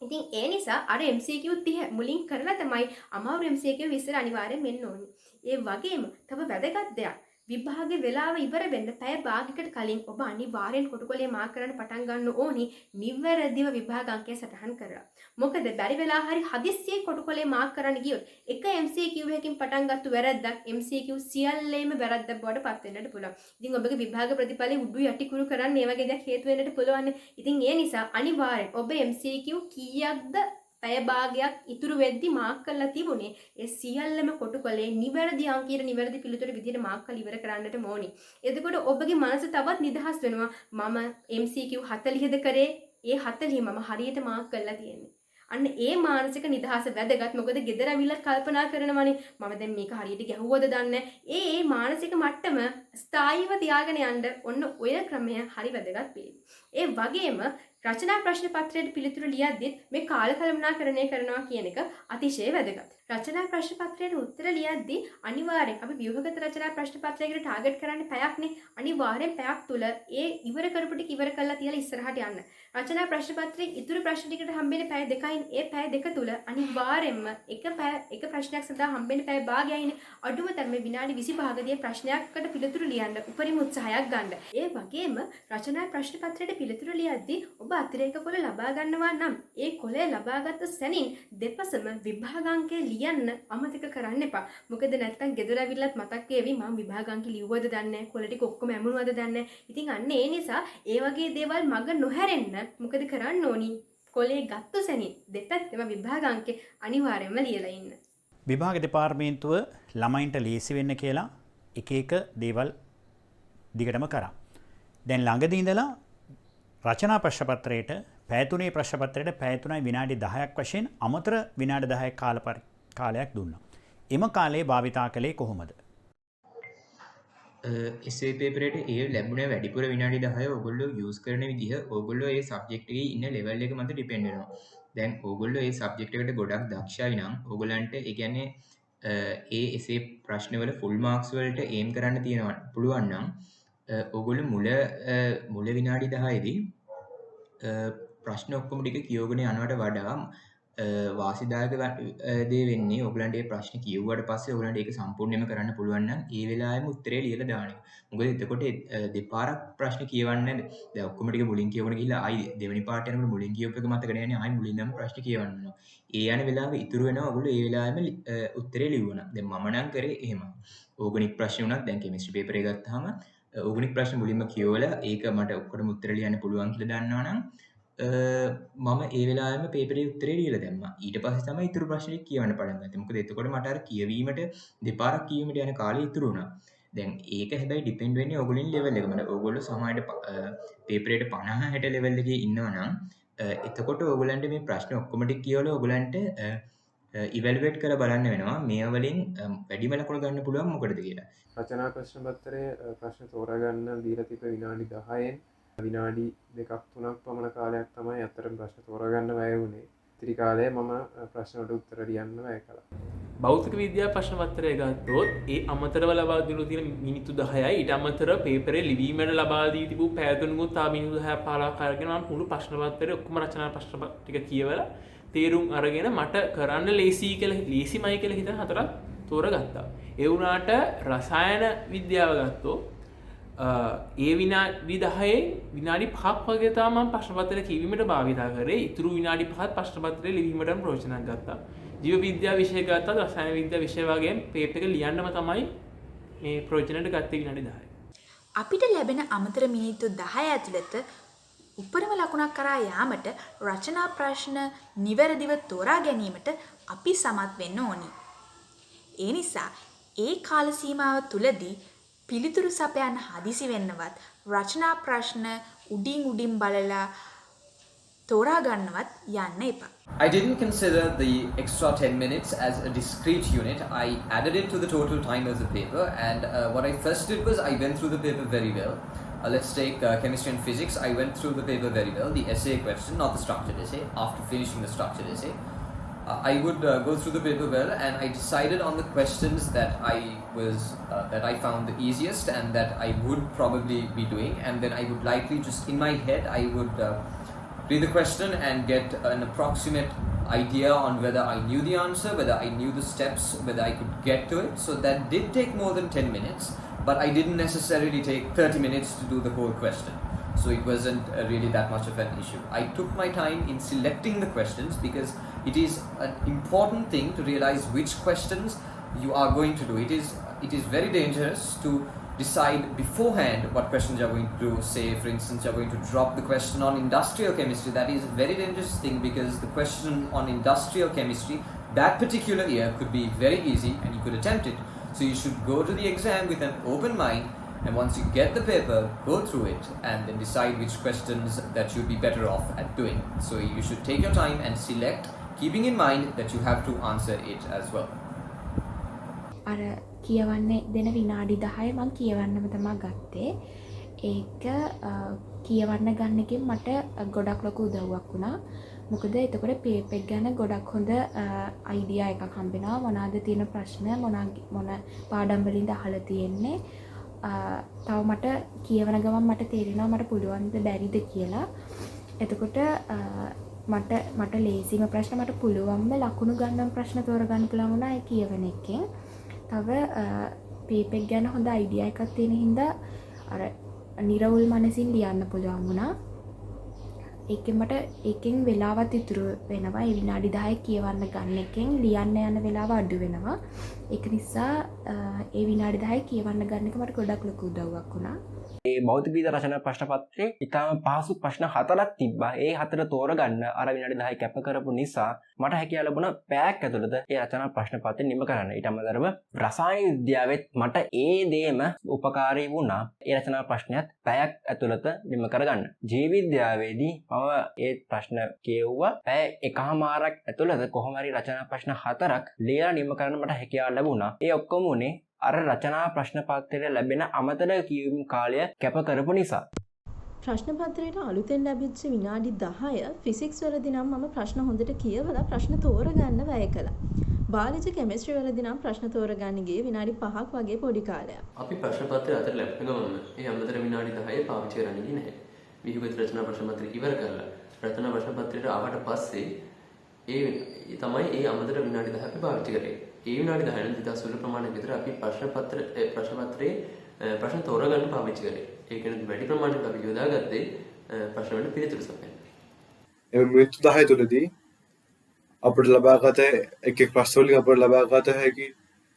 ඉතින් ඒ නිසා අර MCQ 30 මුලින් කරලා තමයි අමාරු MCQ 20 අනිවාර්යෙන් වෙන්න ඕනේ. ඒ වගේම තව වැදගත් දෙයක් විභාගේ වෙලාව ඉවර වෙන්න පැය භාගයකට කලින් ඔබ අනිවාර්යෙන් කොටුකොලේ මාක් කරන්න පටන් ගන්න ඕනි නිවැරදිව විභාග අංකය සටහන් කරලා. මොකද බැරි වෙලා හරි හදිස්සියෙන් කොටුකොලේ මාක් කරන්න ගියොත් එක MCQ එකකින් පටන් ගත්ත වැරද්දක් MCQ සියල්ලේම වැරද්දක් බවට පත් වෙන්නට පුළුවන්. ඉතින් ඔබගේ විභාග ප්‍රතිඵලෙ උඩු යටි කුරු කරන්න මේ වගේ දෙයක් හේතු වෙන්නට පුළුවන්. ඉතින් ඒ නිසා අනිවාර්යෙන් ඔබ MCQ කීයක්ද පැය භාගයක් ඉතුරු වෙද්දි මාක් කරලා තිබුණේ ඒ සියල්ලම කොටුකොලේ නිවැරදි අංකයට නිවැරදි පිළිතුර විදිහට මාක් කරලා ඉවර කරන්නට ඕනි. එතකොට ඔබගේ මනස තවත් නිදහස් වෙනවා. මම MCQ 40ද කරේ ඒ 40 මම හරියට මාක් කරලා තියෙන්නේ. අන්න ඒ මානසික නිදහස වැදගත්. මොකද ගෙදර අවිලත් කල්පනා කරනවනේ මම දැන් මේක හරියට ගැහුවද දන්නේ. ඒ මානසික මට්ටම ස්ථායීව තියාගෙන යන්න ඔන්න ඔය ක්‍රමය හරි වැදගත් වෙයි. ඒ වගේම රචනා ප්‍රශ්න පත්‍රයට පිළිතුරු ලියද්දිත් මේ කාල කළමනාකරණය කරනවා කියන එක අතිශය වැදගත්. රචනා ප්‍රශ්න පත්‍රයට උත්තර ලියද්දී අනිවාර්යෙන් අපි ව්‍යුහගත රචනා ප්‍රශ්න පත්‍රයකට ටාගට් කරන්නේ පැයක්නේ. අනිවාර්යෙන් පැයක් තුල ඒ ඉවර කරපු ටික ඉවර කරලා තියලා ඉස්සරහට යන්න. රචනා ප්‍රශ්න පත්‍රයේ ඉතුරු ප්‍රශ්න ටිකට හම්බෙන්නේ පැය දෙකයින්. ඒ පැය දෙක තුල අනිවාර්යෙන්ම එක ප්‍රශ්නයක් සඳහා හම්බෙන්නේ පැය භාගයයිනේ. අඩුම තරමේ විනාඩි 25කදී ප්‍රශ්නයකට පිළිතුරු ලියන්න උපරිම උත්සාහයක් ගන්න. ඒ වගේම රචනා ප්‍රශ්න පත්‍රයට පිළිතුරු ලියද්දී ඔබ අතිරේක කොළ ලබා ගන්නවා නම් ඒ කොළය ලබාගත් සැනින් දෙපසම විභාගාංකය ලියන්න අමතක කරන්න එපා. මොකද නැත්තම් ගෙදර ඇවිල්ලත් මතක් වේවි මම විභාගාංක ලිව්වද දන්නේ නැහැ, කොළ ටික ඔක්කොම ඇමුණුවද දන්නේ නැහැ. ඉතින් අන්න ඒ නිසා ඒ වගේ දේවල් මග නොහැරෙන්න මොකද කරන්න ඕනි? කොළේ ගත්ත සැනින් දෙපැත්තම විභාගාංකේ අනිවාර්යයෙන්ම ලියලා ඉන්න. විභාග දෙපාර්තමේන්තුව ළමයින්ට ලේසි වෙන්න කියලා එක දේවල් දිගටම කරා. දැන් ළඟදී ඉඳලා රචනා ප්‍රශ්නපත්‍රයට පැය 3 ප්‍රශ්නපත්‍රයට පැය 3යි විනාඩි 10ක් වශයෙන් අමතර විනාඩි 10ක් කාලයක් දුන්නා. එම කාලේ භාවිතා කළේ කොහොමද? essay paper එකට ඒ ලැබුණ වැඩිපුර විනාඩි 10 ඔයගොල්ලෝ යූස් කරන විදිහ ඔයගොල්ලෝ ඒ සබ්ජෙක්ට් එකේ ඉන්න ලෙවල් එක මත ඩිපෙන්ඩ් වෙනවා. දැන් ඕගොල්ලෝ ඒ සබ්ජෙක්ට් එකට ගොඩක් දක්ෂයි නම් ඕගොල්ලන්ට ඒ කියන්නේ ඒ essay ප්‍රශ්නවල ෆුල් මාක්ස් වලට ඒම් කරන්න තියෙනවා පුළුවන් නම් ඕගොල්ලෝ මුල විනාඩි 10 දී ප්‍රශ්න ඔක්කොම ටික කියවගෙන යනවට වඩා වාසිදායක දේ වෙන්නේ ඕගලන්ට මේ ප්‍රශ්න කියුවාට පස්සේ ඕගලන්ට ඒක සම්පූර්ණයෙන්ම කරන්න පුළුවන් නම් ඒ වෙලාවෙම උත්තරේ ලියලා දාන්න. මොකද එතකොට දෙපාරක් ප්‍රශ්න කියවන්නේ නැද? දැන් ඔක්කොම ටික මුලින් කියවන ගිහිල්ලා ආයි දෙවෙනි පාට යනකොට මුලින් කියවපු එක මතක නැහැ නේ ආයි මුලින්ම ප්‍රශ්න කියවන්න වෙනවා. ඒ යන වෙලාවෙ ඉතුරු වෙනවා ඕගොල්ලෝ ඒ වෙලාවෙම උත්තරේ ලියුවා. දැන් මම නම් කරේ එහෙම. ඕගනික් ප්‍රශ්න උනත් දැන් කෙමිස්ට්‍රි පේපර් එක ගත්තාම ඕගනික් ප්‍රශ්න මුලින්ම කියවලා ඒක මට ඔක්කොටම උත්තර ලියන්න පුළුවන් කියලා දන්නවා නම් මම ඒ වෙලාවෙම පේපරේ උත්තරේ ලියලා දැම්මා. ඊට පස්සේ තමයි ඊතුරු ප්‍රශ්න ටික කියවන්න පටන් ගත්තේ. මොකද එතකොට මට අර කියවීමට දෙපාරක් කියවීමට යන කාලය ඉතුරු වුණා. දැන් ඒක හැබැයි ඩිපෙන්ඩ් වෙන්නේ ඕගොල්ලෝ ලෙවල් එක. මට ඕගොල්ලෝ සමහරට පේපරේට 50 60 ලෙවල් එකේ ඉන්නවා නම් එතකොට ඕගොල්ලන්ට මේ ප්‍රශ්න ඔක්කොම ටික කියවලා ඕගොල්ලන්ට ඉවැලුවේට් කරලා බලන්න වෙනවා මේ වලින් වැඩිම ලකුණු ගන්න පුළුවන් මොකටද කියලා. රචනා ප්‍රශ්න පත්‍රයේ ප්‍රශ්න තෝරාගන්න දීලා තිබෙ විනාඩි 10න් විනාඩි 2ක් 3ක් පමණ කාලයක් තමයි අතරම ප්‍රශ්න තෝරාගන්න වැය වුණේ. ඉතිරි කාලය මම ප්‍රශ්න වලට උත්තර ලියන්න වැය කළා. භෞතික විද්‍යා ප්‍රශ්න පත්‍රය ගත්තොත් ඒ අමතරව ලබා දුන්නු තියෙන මිනිත්තු 10යි ඊට අමතරව පේපරේ ලිවීමට ලබා දී තිබු පැය තුනකුත් තා මිනිත්තු 10 15 අරගෙන මම මුළු ප්‍රශ්න පත්‍රයේ ඔක්කොම රචනා ප්‍රශ්න ටික කියවලා තේරුම් අරගෙන මට කරන්න ලේසිමයි කියලා හිතන හතරක් තෝරගත්තා. ඒ වුණාට රසායන විද්‍යාව ගත්තොත් ඒ විනාඩි 10 විනාඩි 5ක් වගේ තමයි මම ප්‍රශ්න පත්‍රය කියවීමට භාවිතා කරේ. ඉතුරු විනාඩි 5ක් ප්‍රශ්න පත්‍රය ලිවීමටම ප්‍රයෝජනක් ගත්තා. ජීව විද්‍යා විෂය ගත්තත් රසායන විද්‍යා විෂය වගේම පේපර් එක ලියන්නම තමයි මේ ප්‍රයෝජනට ගත්තේ විනාඩි 10. අපිට ලැබෙන අමතර මිනිත්තු 10 ඇතුළත උපරිම ලකුණක් කරා යාමට රචනා ප්‍රශ්න නිවැරදිව තෝරා ගැනීමට අපි සමත් වෙන්න ඕනි. ඒ නිසා ඒ කාල සීමාව තුලදී පිළිතුරු සපයන්න හදිසි වෙන්නවත් රචනා ප්‍රශ්න උඩින් බලලා තෝරා ගන්නවත් යන්න එපා. I didn't consider the extra 10 minutes as a discrete unit. I added it to the total time of the paper, and what I first did was I went through the paper very well. Let's take chemistry and physics. I went through the paper very well. The essay question, not the structured essay. After finishing the structured essay, I would go through the paper well, and I decided on the questions that I found the easiest and that I would probably be doing, and then I would likely just in my head I would read the question and get an approximate idea on whether I knew the answer, whether I knew the steps, whether I could get to it. So that did take more than 10 minutes, but I didn't necessarily take 30 minutes to do the whole question. So it wasn't really that much of an issue. I took my time in selecting the questions because it is an important thing to realize which questions you are going to do. It is very dangerous to decide beforehand what questions you're going to do. Say, for instance, you're going to drop the question on industrial chemistry. That is a very dangerous thing because the question on industrial chemistry that particular year could be very easy and you could attempt it. So you should go to the exam with an open mind, and once you get the paper, go through it and then decide which questions that you'd be better off at doing. So you should take your time and select, keeping in mind that you have to answer it as well. අර කියවන්නේ දෙන විනාඩි 10 මම කියවන්නම තමයි ගත්තේ. ඒක කියවන්න ගන්න එකෙන් මට ගොඩක් ලොකු උදව්වක් වුණා. මොකද එතකොට පේපර් එක ගැන ගොඩක් හොඳ අයිඩියා එකක් හම්බෙනවා. මොනවාද තියෙන ප්‍රශ්න මොන පාඩම් වලින්ද අහලා තියෙන්නේ. තව මට කියවන ගමන් මට තේරෙනවා මට පුළුවන්ද බැරිද කියලා. එතකොට මට ලේසිම ප්‍රශ්න මට පුළුවන්ම ලකුණු ගන්න ප්‍රශ්න තෝරගන්න පුළුවන් වුණා ඒ කියවන එකෙන්. තව පේපර් එක ගැන හොඳ අයිඩියා එකක් තියෙන හින්දා අර නිරවුල් මනසින් ලියන්න පුළුවන් වුණා. ඒකෙන් වෙලාවත් ඉතුරු වෙනවා. ඒ විනාඩි 10 කියවන්න ගන්න එකෙන් ලියන්න යන වෙලාව අඩු වෙනවා. ඒක නිසා ඒ විනාඩි 10 කියවන්න ගන්න එක මට ගොඩක් ලොකු උදව්වක් වුණා. ඒ භෞතික විද්‍යා රචනා ප්‍රශ්න පත්‍රයේ ඉතාම පහසු ප්‍රශ්න 4ක් තිබ්බා. ඒ 4 තෝරගන්න අර විනාඩි 10 කැප කරපු නිසා මට හැකියාව ලැබුණා පැයක් ඇතුළත ඒ රචනා ප්‍රශ්න පත්‍රය නිම කරන්න. ඊට අමතරව රසායන විද්‍යාවෙත් මට ඒ දේම උපකාරී වුණා. ඒ රචනා ප්‍රශ්නයත් පැයක් ඇතුළත නිම කරගන්න. ජීව විද්‍යාවේදී මම ඒ ප්‍රශ්න කියවුවා පැය එකමාරක් ඇතුළත කොහොම හරි රචනා ප්‍රශ්න 4ක් ලියලා නිම කරන්න මට හැකියාව ලැබුණා. ඒ ඔක්කොම උනේ අර රචනා ප්‍රශ්න පත්‍රයේ ලැබෙන අමතර කියවීම් කාලය කැප කරපු නිසා. ප්‍රශ්න පත්‍රයට අලුතෙන් ලැබිච්ච විනාඩි 10 ෆිසික්ස් වලදී නම් මම ප්‍රශ්න හොඳට කියවලා ප්‍රශ්න තෝරගන්න වැය කළා. බායොලොජි කෙමිස්ට්‍රි වලදී නම් ප්‍රශ්න තෝරගන්න ගියේ විනාඩි 5ක් වගේ පොඩි කාලයක්. අපි ප්‍රශ්න පත්‍රය අතර ලැබෙන ගමන් ඒ අමතර විනාඩි 10 පාවිච්චි කරන්නේ නැහැ. විහිගත රචනා ප්‍රශ්න පත්‍රය ඉවර කරලා රචනා ප්‍රශ්න පත්‍රයට ආවට පස්සේ ඒ තමයි ඒ අමතර විනාඩි 10 අපි පාවිච්චි කරේ. ඒ විනාඩි 10 නම් 2000 ප්‍රමාණයක් විතර අපි ප්‍රශ්න පත්‍රයේ ප්‍රශ්න තෝරගන්න පාවිච්චි කරේ. ඒ කියන්නේ වැඩි ප්‍රමාණයක් අපි යොදාගත්තේ ප්‍රශ්න වලට පිළිතුරු සපයන්න. ඒ මිනිත්තු 10 තුලදී අපිට ලබාගත එක් ප්‍රශ්න වලින් අපිට ලබාගත හැකි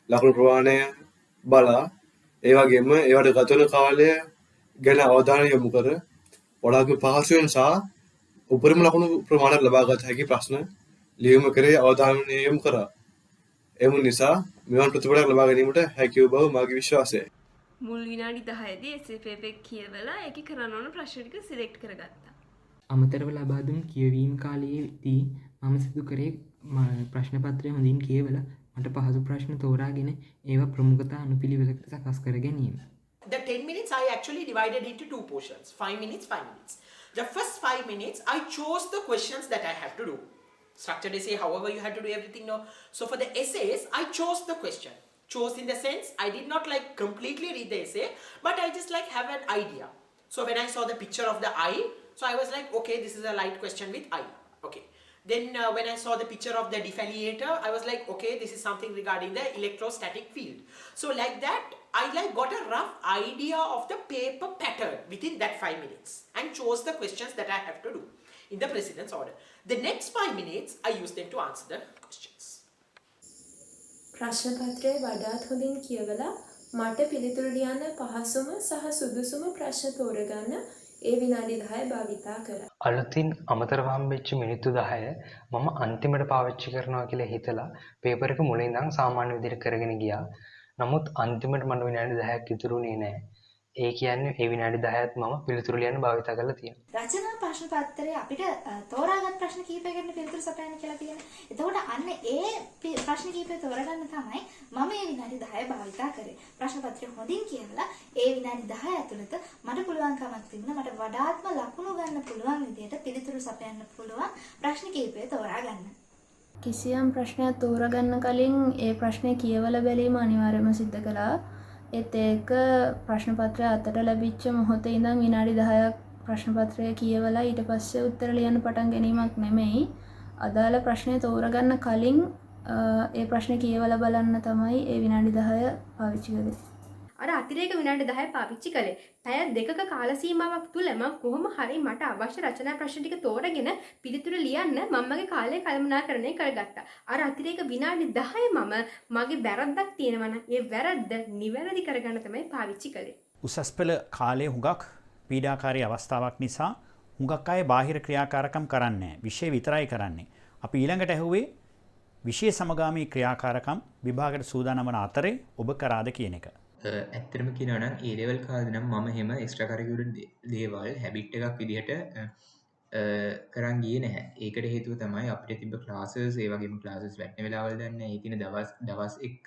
ලකුණු ප්‍රමාණය බලා ඒ වගේම ඒවට ගත වෙන කාලය ගැන අවධානය යොමු කර වඩාත්ම පහසුවෙන් සහ උපරිම ලකුණු ප්‍රමාණයක් ලබාගත හැකි ප්‍රශ්න ලියුම කරේ අවධානය යොමු කරා. එම නිසා මෙවන් ප්‍රතිඵලයක් ලබා ගැනීමට හැකි වූ බව මාගේ විශ්වාසයයි. මුල් විනාඩි 10දී එසේ පේපර් කියවලා ඒකේ කරන්න ඕන ප්‍රශ්න ටික සිලෙක්ට් කරගත්තා. අමතරව ලබා දුන් කියවීම කාලයේදී මම සිදු කරේ ප්‍රශ්න පත්‍රය හොඳින් කියවලා මට පහසු ප්‍රශ්න තෝරාගෙන ඒවා ප්‍රමුඛතා අනුපිළිවෙලකට සකස් කර ගැනීම. The 10 minutes I actually divided into two portions. 5 minutes, 5 minutes. The first 5 minutes I chose the questions that I have to do. Structured essay, however you had to do everything. No. So for the essays, I chose the question. Chose in the sense, I did not like completely read the essay, but I just like have an idea. So when I saw the picture of the eye, so I was like, okay, this is a light question with eye. Okay. Then when I saw the picture of the defoliator, I was like, okay, this is something regarding the electrostatic field. So like that, I like got a rough idea of the paper pattern within that 5 minutes and chose the questions that I have to do in the precedence order. The next 5 minutes, I use them to answer the questions. ප්‍රශ්න පත්‍රය වඩාත් හොඳින් කියවලා මට පිළිතුරු ලියන්න පහසුම සහ සුදුසුම ප්‍රශ්න තෝරගන්න ඒ විනාඩි 10 භාවිතා කරා. අලුතින් අමතරව හම්බෙච්ච මිනිත්තු 10 මම අන්තිමට පාවිච්චි කරනවා කියලා හිතලා පේපර් එක මුලින් ඉඳන් සාමාන්‍ය විදිහට කරගෙන ගියා. නමුත් අන්තිමට මට විනාඩි 10ක් ඉතුරුනේ නැහැ. ඒ කියන්නේ ඒ විනාඩි 10ත් මම පිළිතුරු ලියන්න භාවිතා කරලා තියෙනවා. රචනා ප්‍රශ්න පත්‍රයේ අපිට තෝරාගත් ප්‍රශ්න කීපයකට පිළිතුරු සපයන්න කියලා තියෙනවා. එතකොට අන්න ඒ ප්‍රශ්න කීපය තෝරගන්න තමයි මම මේ විනාඩි 10 භාවිතා කරේ. ප්‍රශ්න පත්‍රය හොඳින් කියවලා ඒ විනාඩි 10 ඇතුළත මට පුළුවන්කමක් තිබුණා මට වඩාත්ම ලකුණු ගන්න පුළුවන් විදිහට පිළිතුරු සපයන්න පුළුවන් ප්‍රශ්න කීපය තෝරා ගන්න. කිසියම් ප්‍රශ්නයක් තෝරගන්න කලින් ඒ ප්‍රශ්නය කියවලා බැලීම අනිවාර්යයෙන්ම සිද්ධ කළා. ඒත් ඒක ප්‍රශ්න පත්‍රය අතට ලැබිච්ච මොහොතේ ඉඳන් විනාඩි 10ක් ප්‍රශ්න පත්‍රය කියවලා ඊට පස්සේ උත්තර ලියන්න පටන් ගැනීමක් නෙමෙයි. අදාළ ප්‍රශ්නය තෝරගන්න කලින් ඒ ප්‍රශ්නේ කියවලා බලන්න තමයි ඒ විනාඩි 10 පාවිච්චි කළේ. අර අතිරේක විනාඩි 10 පාවිච්චි කළේ. පැය දෙකක කාල සීමාවක් තුල මම කොහොම හරි මට අවශ්‍ය රචනා ප්‍රශ්න ටික තෝරගෙන පිළිතුර ලියන්න මමගේ කාලය කළමනාකරණය කරගත්තා. අර අතිරේක විනාඩි 10 මම මගේ වැරද්දක් තියෙනවා නම් ඒ වැරද්ද නිවැරදි කරගන්න තමයි පාවිච්චි කළේ. උසස් පෙළ කාලයේ හුඟක් පීඩාකාරී අවස්ථාවක් නිසා හුඟක් අය බාහිර ක්‍රියාකාරකම් කරන්නේ නැහැ. විෂය විතරයි කරන්නේ. අපි ඊළඟට ඇහුවේ විෂය සමගාමී ක්‍රියාකාරකම් විභාගයට සූදානම් වන අතරේ ඔබ කරාද කියන එක. ඇත්තටම කියනවා නම් ඒ ලෙවල් කාලේ නම් මම එහෙම එක්ස්ට්‍රා කරිකියුලර් දේවල් හැබිට් එකක් විදිහට කරන් ගියේ නැහැ. ඒකට හේතුව තමයි අපිට තිබ්බ ක්ලාසස් ඒ වගේම ක්ලාසස් වැටෙන වෙලාවල් දන්නේ නැහැ. ඒ තියෙන දවස් එක්ක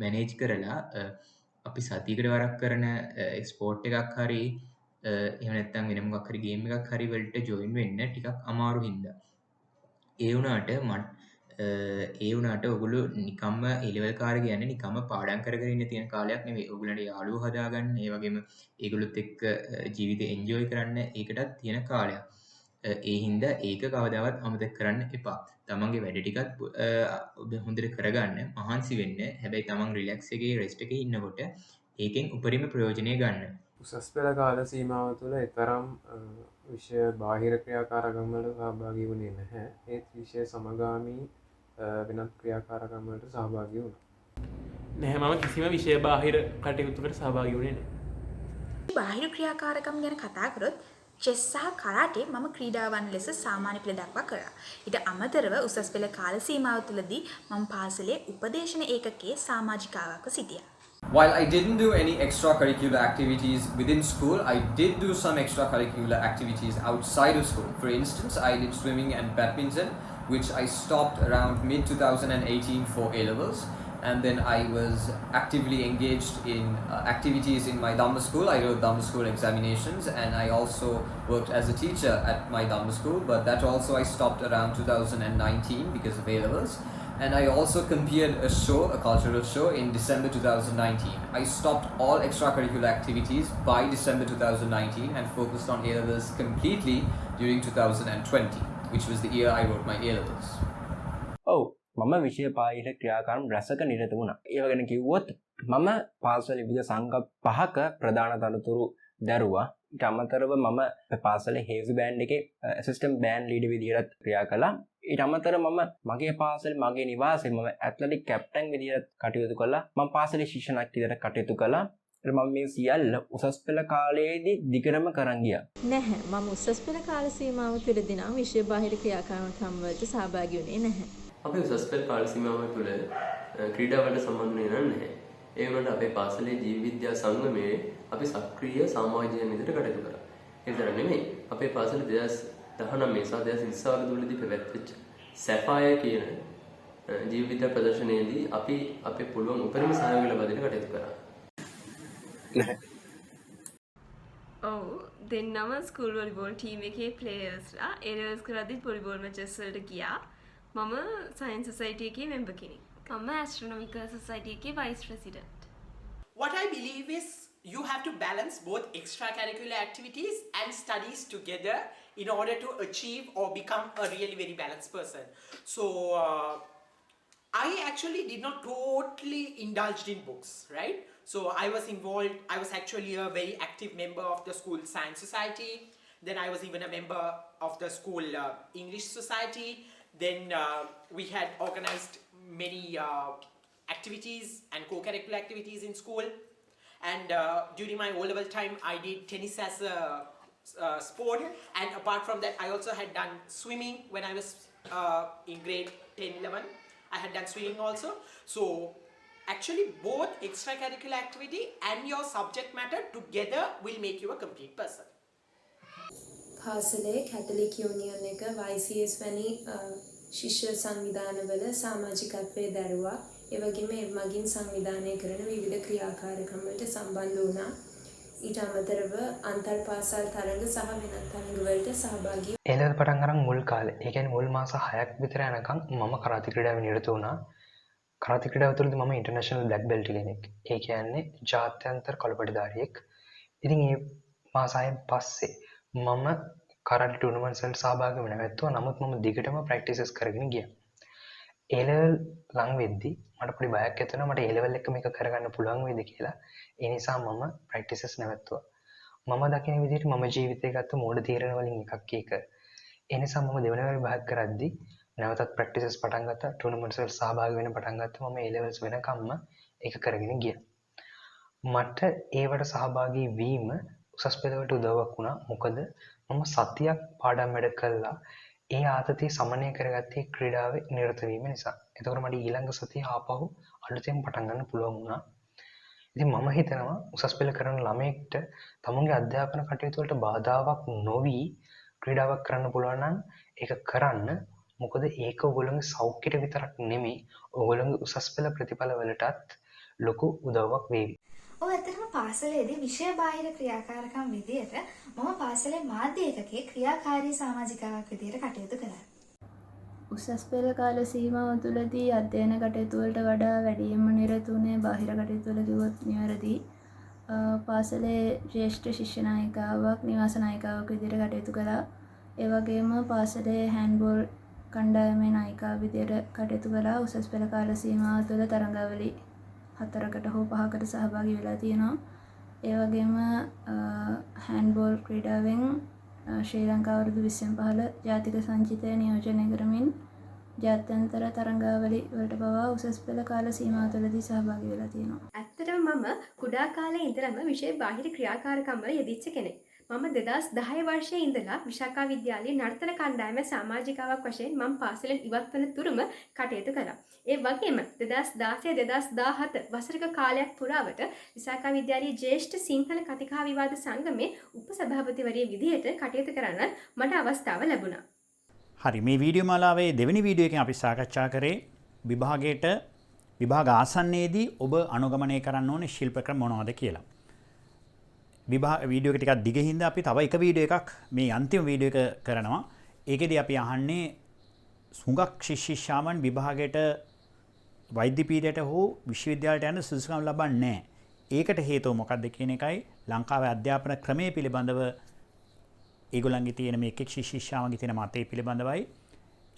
මැනේජ් කරලා අපි සතියකට වරක් කරන ස්පෝර්ට් එකක් හරි එහෙම නැත්නම් වෙන මොකක් හරි ගේම් එකක් හරි වලට ජොයින් වෙන්න ටිකක් අමාරු හින්දා. ඒ වුණාට ඔගොල්ලෝ නිකම්ම එලෙවල් කාර්ය කියන්නේ නිකම්ම පාඩම් කරගෙන ඉන්න තියෙන කාලයක් නෙවෙයි. ඔයගොල්ලන්ට යාළුවෝ හදාගන්න, ඒ වගේම ඒගොල්ලොත් එක්ක ජීවිතේ එන්ජොයි කරන්න ඒකටත් තියෙන කාලයක්. ඒ හින්දා ඒක කවදාවත් අමතක කරන්න එපා. තමන්ගේ වැඩ ටිකත් හොඳට කරගන්න, මහන්සි වෙන්න. හැබැයි තමන් රිලැක්ස් එකේ රෙස්ට් එකේ ඉන්නකොට ඒකෙන් උපරිම ප්‍රයෝජනය ගන්න. උසස් පෙළ කාල සීමාව තුළ එතරම් විෂය බාහිර ක්‍රියාකාරකම් වලට සහභාගී වුණේ නැහැ. ඒත් විෂය සමගාමී වෙනත් ක්‍රියාකාරකම් වලට සහභාගී වුණා. නැහැ, මම කිසිම විෂය බාහිර කටයුතුකට සහභාගී වුණේ නැහැ. බාහිර ක්‍රියාකාරකම් ගැන කතා කරොත් චෙස් සහ කරාටේ මම ක්‍රීඩාවන් ලෙස සාමාන්‍ය පෙළ දක්වා කරා. ඊට අමතරව උසස් පෙළ කාල සීමාව තුළදී මම පාසලේ උපදේශන ඒකකයේ සමාජිකාවක්ව සිටියා. While I didn't do any extracurricular activities within school, I did do some extracurricular activities outside of school. For instance, I did swimming and badminton, which I stopped around mid-2018 for A-levels. And then I was actively engaged in activities in my Dhamma school. I wrote Dhamma school examinations, and I also worked as a teacher at my Dhamma school. But that also I stopped around 2019 because of A-levels. And I also compared a show, a cultural show, in December 2019. I stopped all extracurricular activities by December 2019 and focused on A-levels completely during 2020, which was the year I wrote my A-levels. ඔව් මම විෂය බාහිර ක්‍රියාකාරම් රැසක නිරත වුණා. ඒව ගැන කිව්වොත් මම පාසල විවිධ සංඝ 5ක ප්‍රධාන තනතුරු දැරුවා. ඊට අමතරව මම පාසලේ හේසි බෑන්ඩ් එකේ ඇසිස්ටන්ට් බෑන්ඩ් ලීඩර් විදිහට ක්‍රියා කළා. ඊට අමතරව මම මගේ පාසලේ මගේ නිවාසයේ මම ඇත්ලටික් කැප්ටන් විදිහට කටයුතු කළා. මම පාසලේ ශිෂ්‍යයෙක් විදිහට කටයුතු කළා. මම මේ සියල්ල උසස් පෙළ කාලයේදී දිගටම කරන් ගියා. නැහැ. මම උසස් පෙළ කාල සීමාව තුළදී නම් විෂය බාහිර ක්‍රියාකාරකම් වලට සහභාගී වුණේ නැහැ. අපි උසස් පෙළ කාල සීමාව තුළ ක්‍රීඩාවලට සම්බන්ධ වෙන්නේ නැහැ. ඒ වුණාට අපේ පාසලේ ජීව විද්‍යා සංගමයේ අපි සක්‍රීය සමාජිකයන් විදිහට කටයුතු කරා. ඒ විතර නෙමෙයි අපේ පාසලේ 2019 සහ 2020 වලදී පැවැත්වෙච්ච සැෆාය කියන ජීව විද්‍යා ප්‍රදර්ශනයේදී අපි අපේ පුළුවන් උපරිම සහයෝගය ලබා දෙන්න කටයුතු කරා. නැහැ. ඔව් දෙන්නම ස්කූල් වොලිබෝල් ටීම් එකේ ප්ලේයර්ස්ලා A-levels කරද්දි වොලිබෝල් මැචස් වලට ගියා. මම සයන්ස් සොසයිටි එකේ මෙම්බර් කෙනෙක්. මම ඇස්ට්‍රොනොමිකල් සොසයිටි එකේ vice president. What I believe is you have to balance both extracurricular activities and studies together in order to achieve or become a really very balanced person. So I actually did not totally indulged in books, right? So I was involved, I was actually a very active member of the school science society. Then I was even a member of the school English society. Then we had organized many activities and co-curricular activities in school. And during my O-level time, I did tennis as a sport. And apart from that, I also had done swimming when I was in grade 10-11. I had done swimming also. So actually both extracurricular activity and your subject matter together will make you a complete person. පාසලේ Catholic union එක YCS වැනි ශිෂ්‍ය සංවිධානවල සමාජිකත්වයේ දරුවා ඒ වගේම ඒ මගින් සංවිධානය කරන විවිධ ක්‍රියාකාරකම් වලට සම්බන්ධ වුණා. ඊට අමතරව අන්තර් පාසල් තරඟ සහ වෙනත් තරඟවලට සහභාගී එලෙවල් පටන් අරන් මුල් කාලේ ඒ කියන්නේ මුල් මාස 6ක් විතර යනකම් මම කරාටි ක්‍රීඩාවේ නිරත වුණා. කරාටි ක්‍රීඩාව තුළදී මම ඉන්ටර්නැෂනල් බ්ලැක් බෙල්ට් කෙනෙක්. ඒ කියන්නේ ජාත්‍යන්තර කළුපටිධාරියෙක්. ඉතින් මේ මාස 6න් පස්සේ මම කරාටි ටූර්නමන්ට්ස් වලට සහභාගී වෙන්න නැවතුවා. නමුත් මම දිගටම ප්‍රැක්ටිසස් කරගෙන ගියා. ඒ ලෙවල් ලඟ වෙද්දි මට පොඩි බයක් ඇති වුණා මට ඒ ලෙවල් එක මේක කරගන්න පුළුවන් වේද කියලා. ඒ නිසා මම ප්‍රැක්ටිසස් නැවතුවා. මම දකින විදිහට මම ජීවිතේ ගත්ත මෝඩ තීරණ වලින් එකක් ඒක. ඒ නිසා මම දෙවන විභාග කරද්දි නැවතත් ප්‍රැක්ටිසස් පටන් ගත්තා. ටූර්නමන්ට්ස් වලට සහභාගී වෙන්න පටන් ගත්තා. මම ඒ ලෙවල්ස් වෙනකම්ම ඒක කරගෙන ගියා. මට ඒවට සහභාගී වීම උසස් පෙළවලට උදව්වක් වුණා. මොකද මම සතියක් පාඩම් වැඩ කළා. ඒ ආතතිය සමනය කරගත්තේ ක්‍රීඩාවේ නිරත වීම නිසා. එතකොට මට ඊළඟ සතිය ආපහු අලුතෙන් පටන් ගන්න පුළුවන් වුණා. ඉතින් මම හිතනවා උසස් පෙළ කරන ළමයෙක්ට තමුන්ගේ අධ්‍යාපන කටයුතු වලට බාධාවක් නොවි ක්‍රීඩාවක් කරන්න පුළුවන් නම් ඒක කරන්න. මොකද ඒක ඔයගොල්ලෝගේ සෞඛ්‍යයට විතරක් නෙමෙයි ඔයගොල්ලෝගේ උසස් පෙළ ප්‍රතිඵල වලටත් ලොකු උදව්වක් වේවි. ඔව් ඇත්තටම පාසලේදී විෂය බාහිර ක්‍රියාකාරකම් විදියට මම පාසලේ මාධ්‍ය ඒකකයේ ක්‍රියාකාරී සමාජිකාවක් විදියට කටයුතු කළා. උසස් පෙළ කාල සීමාව තුළදී අධ්‍යයන කටයුතු වලට වඩා වැඩියෙන්ම නිරත වුණේ බාහිර කටයුතු වල කිව්වොත් නිවැරදි. පාසලේ ජ්‍යෙෂ්ඨ ශිෂ්‍ය නායිකාවක් නිවාස නායිකාවක් විදියට කටයුතු කළා. ඒ වගේම පාසලේ හෑන්ඩ්බෝල් කණ්ඩායමේ නායිකාව විදියට කටයුතු කළා. උසස් පෙළ කාල සීමාව තුළ තරඟාවලි 4කට හෝ 5කට සහභාගී වෙලා තියෙනවා. ඒ වගේම හෑන්ඩ්බෝල් ක්‍රීඩාවෙන් ශ්‍රී ලංකාව වරුදු 2015 ජාතික සංචිතය නියෝජනය කරමින් ජාත්‍යන්තර තරඟාවලි වලට පවා උසස් පෙළ කාල සීමාව තුළදී සහභාගී වෙලා තියෙනවා. ඇත්තටම මම කුඩා කාලේ ඉඳලම විෂය බාහිර ක්‍රියාකාරකම් වල යෙදිච්ච කෙනෙක්. මම 2010 වර්ෂයේ ඉඳලා විශාකා විද්‍යාලයේ නර්තන කණ්ඩායමේ සමාජිකාවක් වශයෙන් මම පාසලෙන් ඉවත් වන තුරුම කටයුතු කළා. ඒ වගේම 2016-2017 වසරක කාලයක් පුරාවට විශාකා විද්‍යාලයේ ජ්‍යෙෂ්ඨ සිංහල කතිකා විවාද සංගමේ උපසභාපතිවරිය විදිහට කටයුතු කරන්න මට අවස්ථාව ලැබුණා. හරි මේ වීඩියෝ මාලාවේ දෙවෙනි වීඩියෝ එකෙන් අපි සාකච්ඡා කරේ විභාග ආසන්නයේදී ඔබ අනුගමනය කරන්න ඕනේ ශිල්ප ක්‍රම මොනවද කියලා. වීඩියෝ එක ටිකක් දිග හින්දා අපි තව එක වීඩියෝ එකක් මේ අන්තිම වීඩියෝ එක කරනවා. ඒකෙදී අපි අහන්නේ හුඟක් ශිෂ්‍යාවන් විභාගයට වෛද්‍ය පීඨයට හෝ විශ්වවිද්‍යාලයට යන්න සුදුසුකම් ලබන්නේ නැහැ. ඒකට හේතුව මොකක්ද කියන එකයි ලංකාවේ අධ්‍යාපන ක්‍රමයේ පිළිබඳව ඒගොල්ලන්ගේ තියෙන මේ එක් ශිෂ්‍යාවන්ගේ තියෙන මතය පිළිබඳවයි.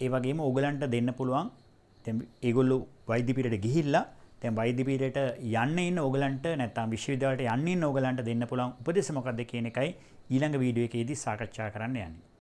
ඒ වගේම ඕගලන්ට දෙන්න පුළුවන් දැන් ඒගොල්ලෝ වෛද්‍ය පීඨයට ගිහිල්ලා දැන් වෛද්‍ය පීඨයට යන්න ඉන්න ඕගලන්ට නැත්නම් විශ්වවිද්‍යාලයට යන්න ඉන්න ඕගලන්ට දෙන්න පුළුවන් උපදෙස් මොකක්ද කියන එකයි ඊළඟ වීඩියෝ එකේදී සාකච්ඡා කරන්න යන්නේ.